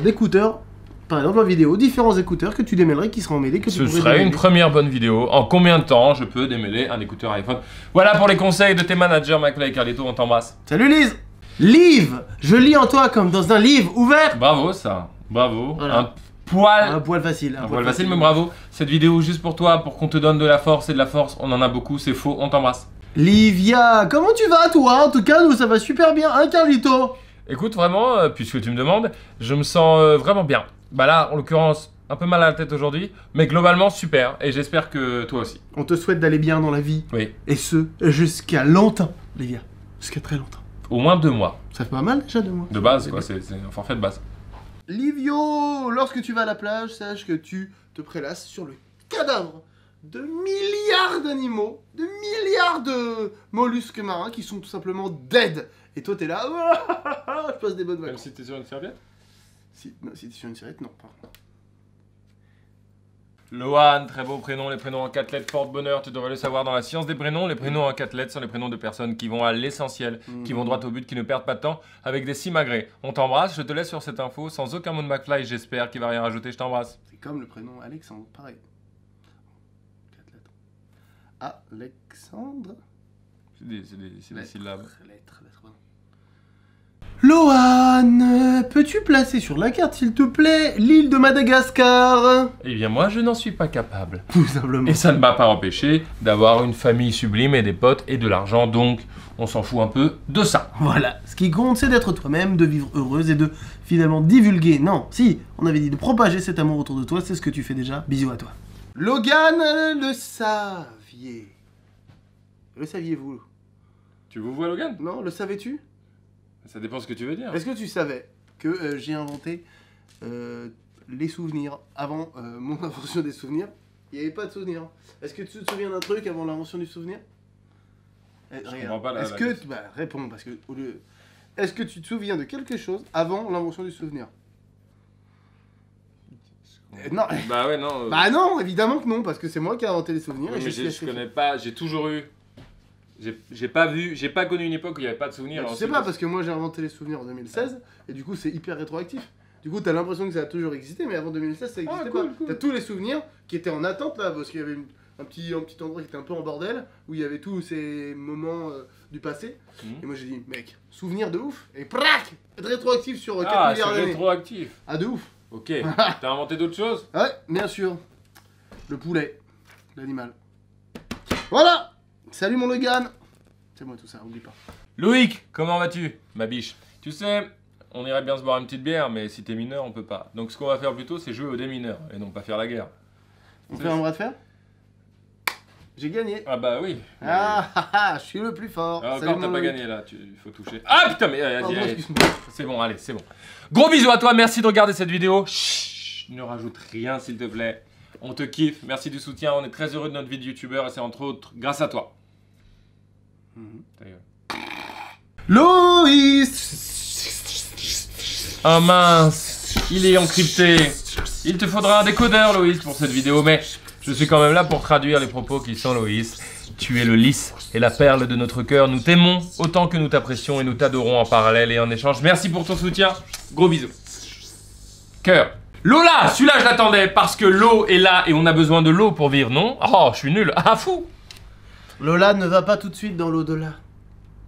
d'écouteurs par exemple en vidéo, différents écouteurs que tu démêlerais qui seront emmêlés. Ce serait une première bonne vidéo. En combien de temps je peux démêler un écouteur iPhone? Voilà pour les conseils de tes managers, McFly et Carlito, on t'embrasse. Salut Lise. Live, je lis en toi comme dans un livre ouvert. Bravo ça, bravo. Voilà. Un poil facile. Un poil facile, mais bravo. Cette vidéo juste pour toi, pour qu'on te donne de la force et de la force. On en a beaucoup, c'est faux, on t'embrasse. Livia, comment tu vas toi? En tout cas, nous ça va super bien, hein Carlito? Écoute, vraiment, puisque tu me demandes, je me sens vraiment bien. Bah là, en l'occurrence, un peu mal à la tête aujourd'hui, mais globalement super, et j'espère que toi aussi. On te souhaite d'aller bien dans la vie. Oui. Et ce, jusqu'à longtemps, Livia. Jusqu'à très longtemps. Au moins 2 mois. Ça fait pas mal déjà 2 mois. De base, quoi, c'est un forfait de base. Livio, lorsque tu vas à la plage, sache que tu te prélasses sur le cadavre de milliards d'animaux, de milliards de mollusques marins qui sont tout simplement dead. Et toi t'es là, je passe des bonnes vacances. Même si t'es sur une serviette? Si t'es sur une serviette, non, par contre. Lohan, très beau prénom, les prénoms en 4 lettres portent bonheur, tu devrais le savoir dans la science des prénoms, les prénoms en 4 lettres sont les prénoms de personnes qui vont à l'essentiel, qui vont droit au but, qui ne perdent pas de temps, avec des simagrées. On t'embrasse, je te laisse sur cette info, sans aucun mot de McFly, j'espère qu'il va rien rajouter, je t'embrasse. C'est comme le prénom Alexandre, pareil. 4 lettres. Alexandre. C'est des syllabes. Lettres. Lohan, peux-tu placer sur la carte, s'il te plaît, l'île de Madagascar? Eh bien moi, je n'en suis pas capable. Tout simplement. Et ça ne m'a pas empêché d'avoir une famille sublime et des potes et de l'argent, donc on s'en fout un peu de ça. Voilà, ce qui compte, c'est d'être toi-même, de vivre heureuse et de finalement divulguer. Non, si, on avait dit de propager cet amour autour de toi, c'est ce que tu fais déjà. Bisous à toi. Logan, le saviez. Le saviez-vous? Tu vous vois, Logan? Non, le savais-tu? Ça dépend ce que tu veux dire. Est-ce que tu savais que j'ai inventé les souvenirs avant mon invention des souvenirs? Il n'y avait pas de souvenirs. Est-ce que tu te souviens d'un truc avant l'invention du souvenir? Je comprends pas Est-ce que... Bah, réponds, parce que au lieu... Est-ce que tu te souviens de quelque chose avant l'invention du souvenir? Non. Bah ouais, non. Bah non, évidemment que non, parce que c'est moi qui ai inventé les souvenirs. Oui, et mais je connais pas, j'ai toujours eu... J'ai pas connu une époque où il n'y avait pas de souvenirs. Bah, tu sais pas, parce que moi j'ai inventé les souvenirs en 2016, et du coup c'est hyper rétroactif. Du coup t'as l'impression que ça a toujours existé, mais avant 2016 ça existait pas. Cool. T'as tous les souvenirs qui étaient en attente là, parce qu'il y avait un petit endroit qui était un peu en bordel, où il y avait tous ces moments du passé. Et moi j'ai dit, mec, souvenir de ouf, et prac, rétroactif sur 4 milliards d'années. Rétroactif. Ah de ouf. Ok, t'as inventé d'autres choses? Ouais, bien sûr. Le poulet, l'animal. Voilà. Salut mon Logan. C'est moi tout ça, oublie pas. Loïc, comment vas-tu, ma biche? Tu sais, on irait bien se boire une petite bière, mais si t'es mineur, on peut pas. Donc ce qu'on va faire plutôt, c'est jouer aux démineurs, et non pas faire la guerre. On fait un bras de fer? J'ai gagné. Ah bah oui. Je suis le plus fort. Ah, Salut, encore t'as mon pas Loïc. gagné là, il faut toucher. Ah putain, mais Pardon, vas-y, allez. excuse-moi. C'est bon, allez, c'est bon. Gros bisous à toi, merci de regarder cette vidéo. Chut, ne rajoute rien s'il te plaît. On te kiffe, merci du soutien, on est très heureux de notre vie de youtubeur et c'est entre autres grâce à toi. Ta gueule. Loïs. Ah mince, il est encrypté. Il te faudra un décodeur, Loïs, pour cette vidéo, mais je suis quand même là pour traduire les propos qui sont, Loïs. Tu es le lys et la perle de notre cœur. Nous t'aimons autant que nous t'apprécions et nous t'adorons en parallèle et en échange. Merci pour ton soutien. Gros bisous. Cœur. Lola, celui-là je l'attendais parce que l'eau est là et on a besoin de l'eau pour vivre, non? Oh, je suis nul. Ah, fou. Lola ne va pas tout de suite dans l'au-delà.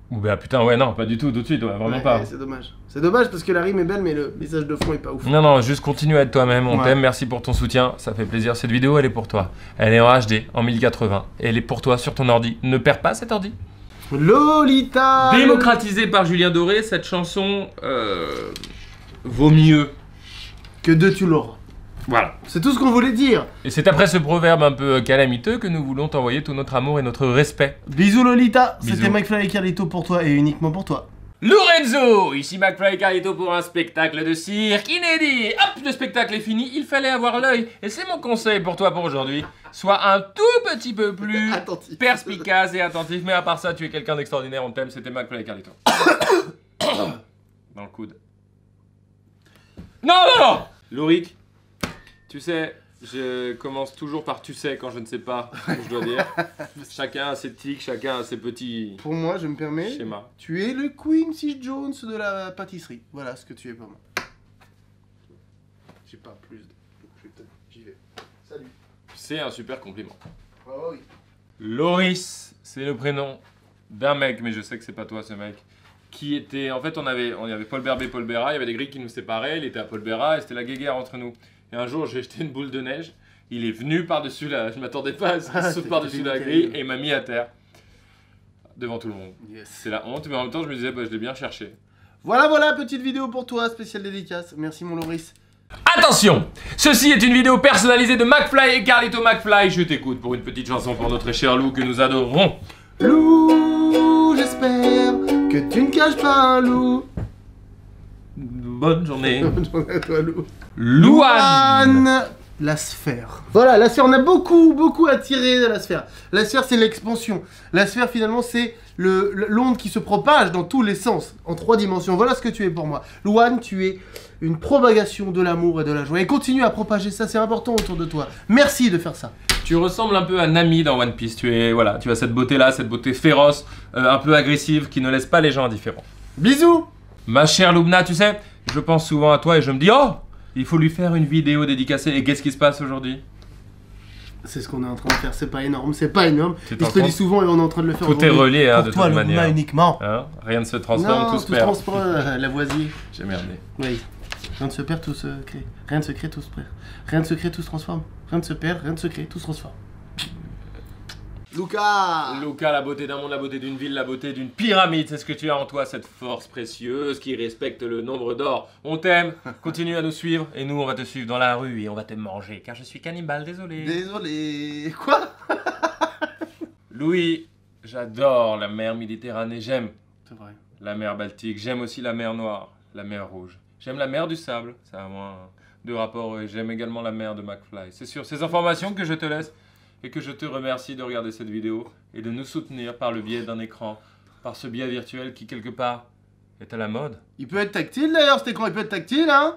Ou bah putain, ouais, non, pas du tout de suite, ouais, vraiment pas. C'est dommage. C'est dommage parce que la rime est belle, mais le message de fond est pas ouf. Non, non, juste continue à être toi-même, on Ouais. t'aime, merci pour ton soutien, ça fait plaisir. Cette vidéo, elle est pour toi. Elle est en HD, en 1080, et elle est pour toi sur ton ordi. Ne perds pas cet ordi. Lolita. Démocratisée par Julien Doré, cette chanson vaut mieux. Que deux tu l'auras. Voilà. C'est tout ce qu'on voulait dire. Et c'est après ce proverbe un peu calamiteux que nous voulons t'envoyer tout notre amour et notre respect. Bisous Lolita. Bisous. C'était McFly et Carlito pour toi et uniquement pour toi. Lorenzo, ici McFly et Carlito pour un spectacle de cirque inédit. Hop, le spectacle est fini, il fallait avoir l'œil. Et c'est mon conseil pour toi pour aujourd'hui. Sois un tout petit peu plus Attentif. perspicace et attentif. Mais à part ça, tu es quelqu'un d'extraordinaire, on t'aime, c'était McFly et Carlito. Dans le coude. Non, non, non Loïc, tu sais, je commence toujours par tu sais quand je ne sais pas ce que je dois dire. Chacun a ses tics, chacun a ses petits Pour moi, je me permets. schémas. Tu es le Quincy Jones de la pâtisserie. Voilà ce que tu es pour moi. J'ai pas plus de... J'y vais. Salut. C'est un super compliment. Ah oui. Loris, c'est le prénom d'un mec, mais je sais que c'est pas toi ce mec. Qui était... En fait, on avait Paul Berbet, Paul Béra, il y avait des grilles qui nous séparaient, il était à Paul Béra et c'était la guéguerre entre nous. Et un jour, j'ai jeté une boule de neige, il est venu par-dessus la... Je m'attendais pas à ce qu'il saute par-dessus la grille et il m'a mis à terre. Devant tout le monde. Yes. C'est la honte, mais en même temps, je me disais, bah, je l'ai bien cherché. Voilà, petite vidéo pour toi, spéciale dédicace. Merci mon Loris. Attention! Ceci est une vidéo personnalisée de McFly et Carlito McFly. Je t'écoute pour une petite chanson pour notre cher Lou que nous adorons. Lou, j'espère que tu ne caches pas un loup. Bonne journée. Bonne journée à toi, Lou. Louane. La sphère. Voilà, la sphère, on a beaucoup à tirer de la sphère. La sphère, c'est l'expansion. La sphère, finalement, c'est l'onde qui se propage dans tous les sens, en 3 dimensions. Voilà ce que tu es pour moi. Louane, tu es une propagation de l'amour et de la joie. Et continue à propager ça, c'est important autour de toi. Merci de faire ça. Tu ressembles un peu à Nami dans One Piece. Tu as cette beauté-là, cette beauté féroce, un peu agressive, qui ne laisse pas les gens indifférents. Bisous. Ma chère Loubna, tu sais, je pense souvent à toi et je me dis, oh, il faut lui faire une vidéo dédicacée. Et qu'est-ce qui se passe aujourd'hui? C'est ce qu'on est en train de faire, c'est pas énorme, c'est pas énorme. Tu Je te dis souvent et on est en train de le faire. Tout est relié, hein, pour de toi, toute manière. Uniquement. Hein, rien ne se transforme, Non, tout se perd. Lavoisier. J'ai merdé. Oui. Rien ne se perd, tout se crée. Rien ne se crée, tout se perd. Rien ne se crée, tout se transforme. Rien ne se perd, rien ne se crée, tout se transforme. Luca! Luca, la beauté d'un monde, la beauté d'une ville, la beauté d'une pyramide, c'est ce que tu as en toi, cette force précieuse qui respecte le nombre d'or. On t'aime, continue à nous suivre, et nous on va te suivre dans la rue et on va te manger, car je suis cannibale, désolé. Désolé. Quoi? Louis, j'adore la mer Méditerranée, j'aime C'est vrai. la mer Baltique, j'aime aussi la mer Noire, la mer Rouge. J'aime la mer du Sable, ça a moins de rapport, et j'aime également la mer de McFly. C'est sur ces informations que je te laisse. Et que je te remercie de regarder cette vidéo et de nous soutenir par le biais d'un écran, par ce biais virtuel qui quelque part est à la mode. Il peut être tactile d'ailleurs cet écran, il peut être tactile hein?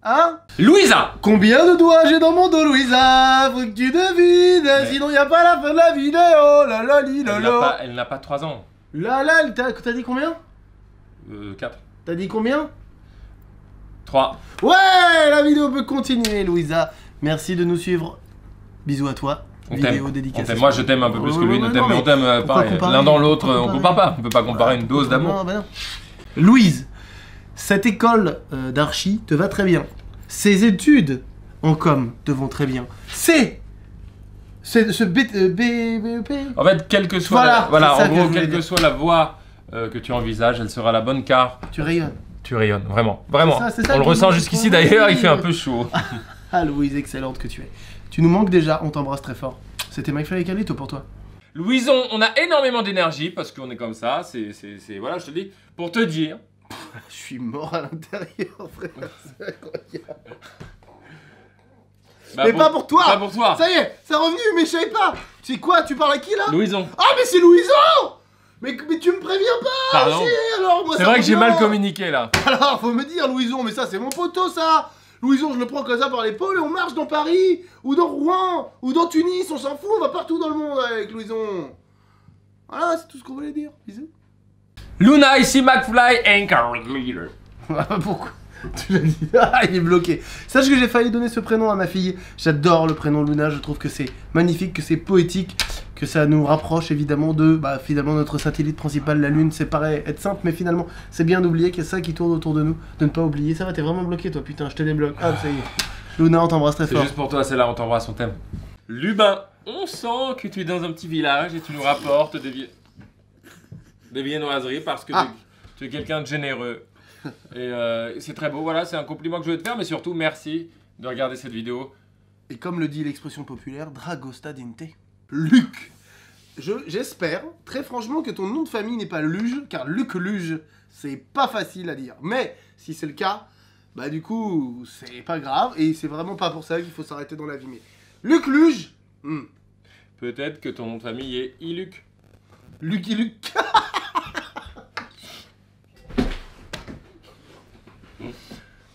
Hein? Louisa! Combien de doigts j'ai dans mon dos Louisa? Faut que tu devines, sinon y a pas la fin de la vidéo. La la li la la. Elle n'a pas 3 ans. La la, t'as dit combien? 4. T'as dit combien? 3. Ouais, la vidéo peut continuer Louisa. Merci de nous suivre. Bisous à toi. On vidéo t'aime. dédicacée. Moi je t'aime un peu plus que lui ne t'aime, mais on t'aime pareil. L'un dans l'autre, on compare pas. On peut pas comparer une dose d'amour. Non, bah non. Louise, cette école d'archi te va très bien. Ces études en com te vont très bien. Ce BEP. En fait, quelle que soit voilà, en gros, quelle que soit la voie que tu envisages, elle sera la bonne car tu rayonnes. Tu rayonnes, vraiment. Vraiment. C'est ça on le ressent jusqu'ici d'ailleurs, il fait un peu chaud. Ah Louise, excellente que tu es. Tu nous manques déjà, on t'embrasse très fort. C'était McFly et Carlito pour toi. Louison, on a énormément d'énergie parce qu'on est comme ça, voilà, je te dis, pour te dire. Je suis mort à l'intérieur, frère, c'est incroyable. Bah mais pas pour toi. Pas pour toi. Ça y est, c'est revenu, mais je savais pas. Tu sais quoi, tu parles à qui là? Louison. Ah mais c'est Louison. Mais tu me préviens pas. Pardon. C'est vrai que j'ai mal communiqué là. Alors, faut me dire Louison, mais ça c'est mon poteau ça. Louison, je le prends comme ça par l'épaule et on marche dans Paris, ou dans Rouen, ou dans Tunis, on s'en fout, on va partout dans le monde avec Louison. Voilà, c'est tout ce qu'on voulait dire. Bisous. Luna, ici McFly, Anchor Leader. Pourquoi? Tu l'as dit. Ah, il est bloqué. Sache que j'ai failli donner ce prénom à ma fille. J'adore le prénom Luna, je trouve que c'est magnifique, que c'est poétique, que ça nous rapproche évidemment de finalement notre satellite principal, la Lune. C'est paraît être simple, mais finalement c'est bien d'oublier qu'il y a ça qui tourne autour de nous, de ne pas oublier. Ça va, t'es vraiment bloqué toi, putain, je te débloque. Ah, ça y est. Luna, on t'embrasse très fort. C'est juste pour toi, c'est là, on t'embrasse, on t'aime. Lubin, on sent que tu es dans un petit village et tu nous rapportes des viennoiseries parce que tu es quelqu'un de généreux. Et c'est très beau, voilà, c'est un compliment que je veux te faire, mais surtout merci de regarder cette vidéo. Et comme le dit l'expression populaire, Dragosta Dinte. Luc. J'espère, très franchement, que ton nom de famille n'est pas Luge, car Luc Luge, c'est pas facile à dire. Mais, si c'est le cas, bah du coup, c'est pas grave, et c'est vraiment pas pour ça qu'il faut s'arrêter dans la vie. Mais Luc Luge. Peut-être que ton nom de famille est Iluc. Lucky Luc.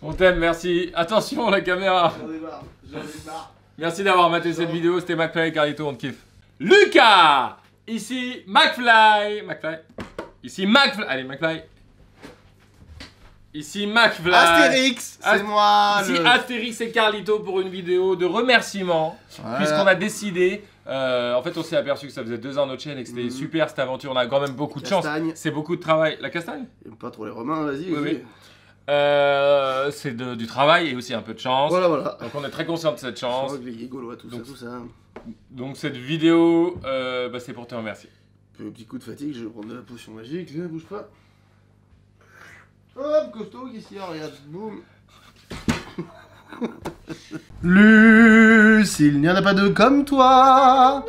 On t'aime, merci. Attention la caméra. J'en ai marre. Merci d'avoir maté cette vidéo, c'était McFly et Carlito, on te kiffe. Lucas. Ici McFly. Ici McFly. Allez McFly. Ici McFly. Astérix, c'est moi. Ici Astérix et Carlito pour une vidéo de remerciement. Voilà. Puisqu'on a décidé, en fait on s'est aperçu que ça faisait 2 ans notre chaîne et que c'était super cette aventure, on a quand même beaucoup de chance. Castagne. C'est beaucoup de travail. La castagne? J'aime pas trop les Romains, vas-y. Oui, vas-y. oui. C'est du travail et aussi un peu de chance. Voilà, voilà. Donc on est très conscient de cette chance. Les Gaulois, tout ça. Donc cette vidéo, c'est pour te remercier. Petit coup de fatigue, je vais prendre de la potion magique, là, bouge pas. Hop, costaud, ici, regarde, boum. Lucille, il n'y en a pas deux comme toi.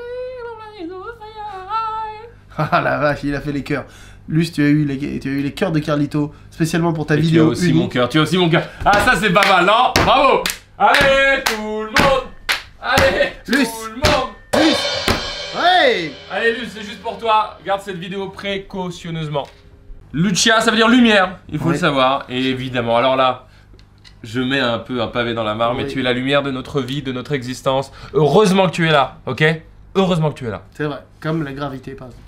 Ah la vache, il a fait les cœurs. Luce, tu as eu les cœurs de Carlito, spécialement pour ta vidéo. Tu as aussi mon cœur, tu as aussi mon cœur. Ah ça c'est pas mal, non? Bravo. Allez tout le monde. Allez Luce. tout le monde. Luce. Ouais. Allez Luce, c'est juste pour toi. Garde cette vidéo précautionneusement. Lucia, ça veut dire lumière, il faut le savoir. Et évidemment, alors là, je mets un peu un pavé dans la mare, mais tu es la lumière de notre vie, de notre existence. Heureusement que tu es là, ok? Heureusement que tu es là. C'est vrai, comme la gravité par exemple.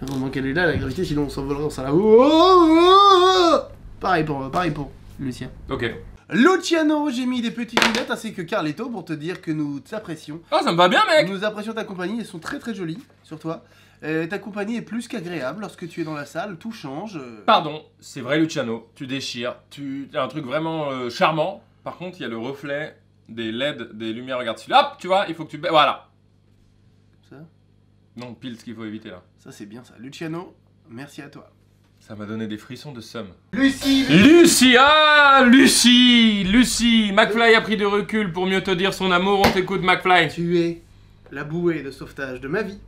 Heureusement qu'elle est là, la gravité, sinon on s'envolerait, on s'en la... Oh. Pareil pour Lucien. Ok. Luciano, j'ai mis des petites lunettes ainsi que Carlito pour te dire que nous t'apprécions. Oh, ça me va bien, mec! Nous apprécions ta compagnie, elles sont très très jolies sur toi. Ta compagnie est plus qu'agréable lorsque tu es dans la salle, tout change. Pardon, c'est vrai Luciano, tu déchires, tu as un truc vraiment charmant. Par contre, il y a le reflet des LED, des lumières, regarde celui-là. Hop, tu vois, il faut que tu... Voilà. Ça? Non, pile ce qu'il faut éviter là. Ça c'est bien ça. Luciano, merci à toi. Ça m'a donné des frissons de somme. Lucie! Lucie! Ah! Lucie! Lucie! McFly a pris du recul pour mieux te dire son amour, on t'écoute McFly. Tu es la bouée de sauvetage de ma vie.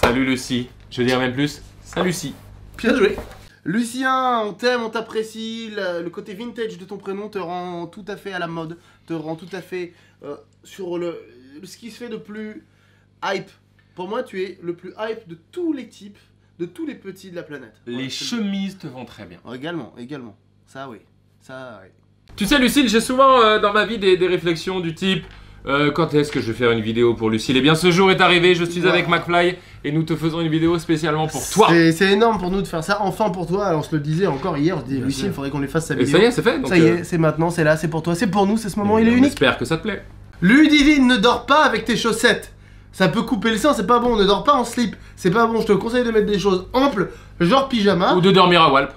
Salut Lucie. Je veux dire même plus, salut Lucie. Bien joué. Lucien, on t'aime, on t'apprécie. Le côté vintage de ton prénom te rend tout à fait à la mode. Te rend tout à fait sur ce qui se fait de plus hype. Pour moi, tu es le plus hype de tous les types, de tous les petits de la planète. Les chemises te vont très bien. Également. Ça, oui. Ça, oui. Tu sais Lucille, j'ai souvent dans ma vie des réflexions du type quand est-ce que je vais faire une vidéo pour Lucille? Eh bien ce jour est arrivé, je suis avec McFly et nous te faisons une vidéo spécialement pour toi. C'est énorme pour nous de faire ça, enfin pour toi. Alors on se le disait encore hier, on se disait Lucille, il faudrait qu'on lui fasse sa Et vidéo. ça y est, c'est fait. Donc, ça y est, c'est maintenant, c'est là, c'est pour toi, c'est pour nous, c'est ce moment, il est unique. J'espère que ça te plaît. Ludivine, ne dors pas avec tes chaussettes. Ça peut couper le sang, c'est pas bon, ne dors pas en slip. C'est pas bon, je te conseille de mettre des choses amples, genre pyjama. Ou de dormir à Walp.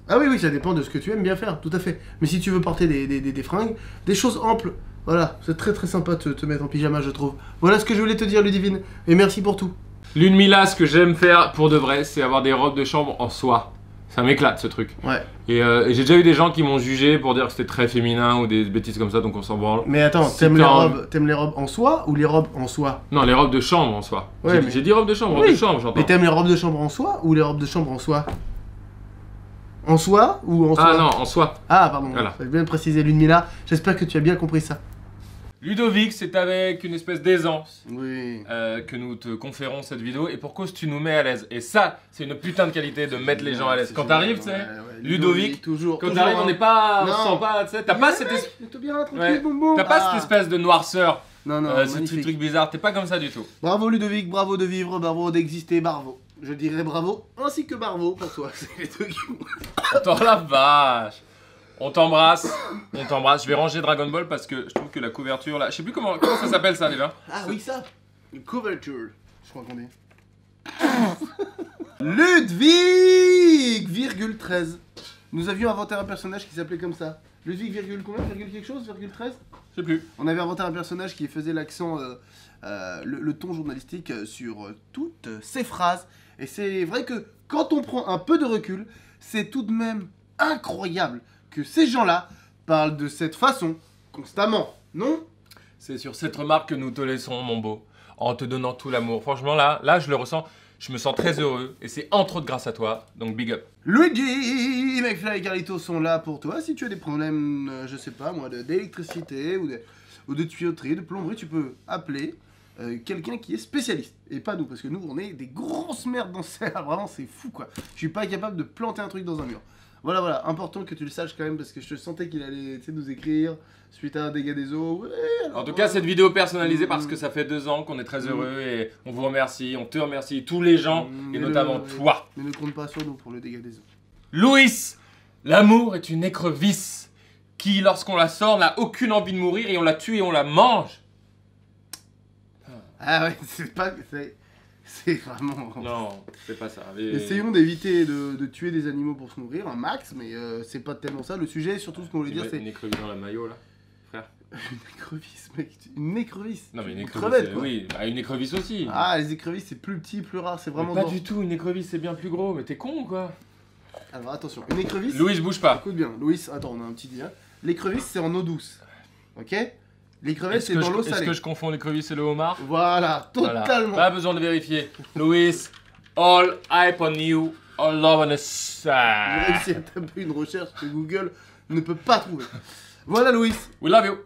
Ah oui, ça dépend de ce que tu aimes bien faire, tout à fait. Mais si tu veux porter des fringues, des choses amples, voilà, c'est très très sympa de te mettre en pyjama, je trouve. Voilà ce que je voulais te dire, Ludivine, et merci pour tout. L'une Mila, ce que j'aime faire pour de vrai, c'est avoir des robes de chambre en soie. Ça m'éclate ce truc. Ouais. Et j'ai déjà eu des gens qui m'ont jugé pour dire que c'était très féminin ou des bêtises comme ça, donc on s'en branle. Mais attends, Si t'aimes t'as les robes en soie ou les robes en soie? Non, les robes de chambre en soie. Ouais, J'ai dit robes de chambre, robes de chambre, j'entends. Mais t'aimes les robes de chambre en soie ou les robes de chambre en soie? En soie ou en soie? Ah non, en soie. Ah pardon, Voilà. je viens de préciser Ludmilla, j'espère que tu as bien compris ça. Ludovic, c'est avec une espèce d'aisance Oui. que nous te conférons cette vidéo et pour cause tu nous mets à l'aise. Et ça, c'est une putain de qualité de mettre les gens à l'aise. Quand t'arrives, tu sais, Ludovic, toujours. quand t'arrives, on n'est pas, on se sent pas, tu sais, t'as pas cette espèce de noirceur, Non, ce magnifique. truc bizarre, t'es pas comme ça du tout. Bravo Ludovic, bravo de vivre, bravo d'exister, bravo. Je dirais bravo, ainsi que bravo pour toi. C'est les deux qui... Attends la vache. On t'embrasse, je vais ranger Dragon Ball parce que je trouve que la couverture là, je sais plus comment ça s'appelle ça déjà. Ah oui ça, une couverture, je crois qu'on dit. Ludwig, virgule 13. Nous avions inventé un personnage qui s'appelait comme ça. Ludwig, virgule combien, virgule quelque chose, virgule 13. Je sais plus. On avait inventé un personnage qui faisait l'accent, le ton journalistique sur toutes ces phrases. Et c'est vrai que quand on prend un peu de recul, c'est tout de même incroyable que ces gens-là parlent de cette façon constamment, non? C'est sur cette remarque que nous te laissons, mon beau, en te donnant tout l'amour. Franchement, là, je le ressens, je me sens très heureux, et c'est entre autres grâce à toi, donc big up. Luigi, McFly et Carlito sont là pour toi. Si tu as des problèmes, je sais pas moi, d'électricité ou de tuyauterie, de plomberie, tu peux appeler quelqu'un qui est spécialiste. Et pas nous, parce que nous, on est des grosses merdes dans ce serre. Vraiment, c'est fou, quoi. Je suis pas capable de planter un truc dans un mur. Voilà, important que tu le saches quand même, parce que je sentais qu'il allait nous écrire suite à un dégât des eaux. Ouais, alors, En tout cas, cette vidéo personnalisée parce que ça fait 2 ans qu'on est très heureux et on vous remercie, on te remercie, tous les gens et notamment toi. Mais ne compte pas sur nous pour le dégât des eaux. Louis, L'amour est une écrevisse qui, lorsqu'on la sort, n'a aucune envie de mourir et on la tue et on la mange. Ah ouais, c'est pas... C'est vraiment... Non, c'est pas ça. Essayons d'éviter de tuer des animaux pour se nourrir, un max, mais c'est pas tellement ça. Le sujet, surtout ce qu'on voulait dire, c'est... Une écrevisse dans la maillot, là, frère. Une écrevisse, mec. Une écrevisse. Non, mais une écrevisse, crevette, quoi. oui. Bah, une écrevisse aussi. Ah, les écrevisses, c'est plus petit, plus rare, c'est vraiment... Mais pas du tout, une écrevisse, c'est bien plus gros. Mais t'es con ou quoi? Alors, attention, une écrevisse... Louis, bouge pas. Écoute bien, Louis, attends, on a un petit lien. L'écrevisse, c'est en eau douce. Ok? L'écrevisse, c'est dans l'eau salée. Est-ce que je confonds l'écrevisse et le homard? Voilà, totalement. Voilà. Pas besoin de vérifier. Louis, all hype on you, all love on us. J'ai réussi à taper une recherche que Google ne peut pas trouver. Voilà, Louis. We love you.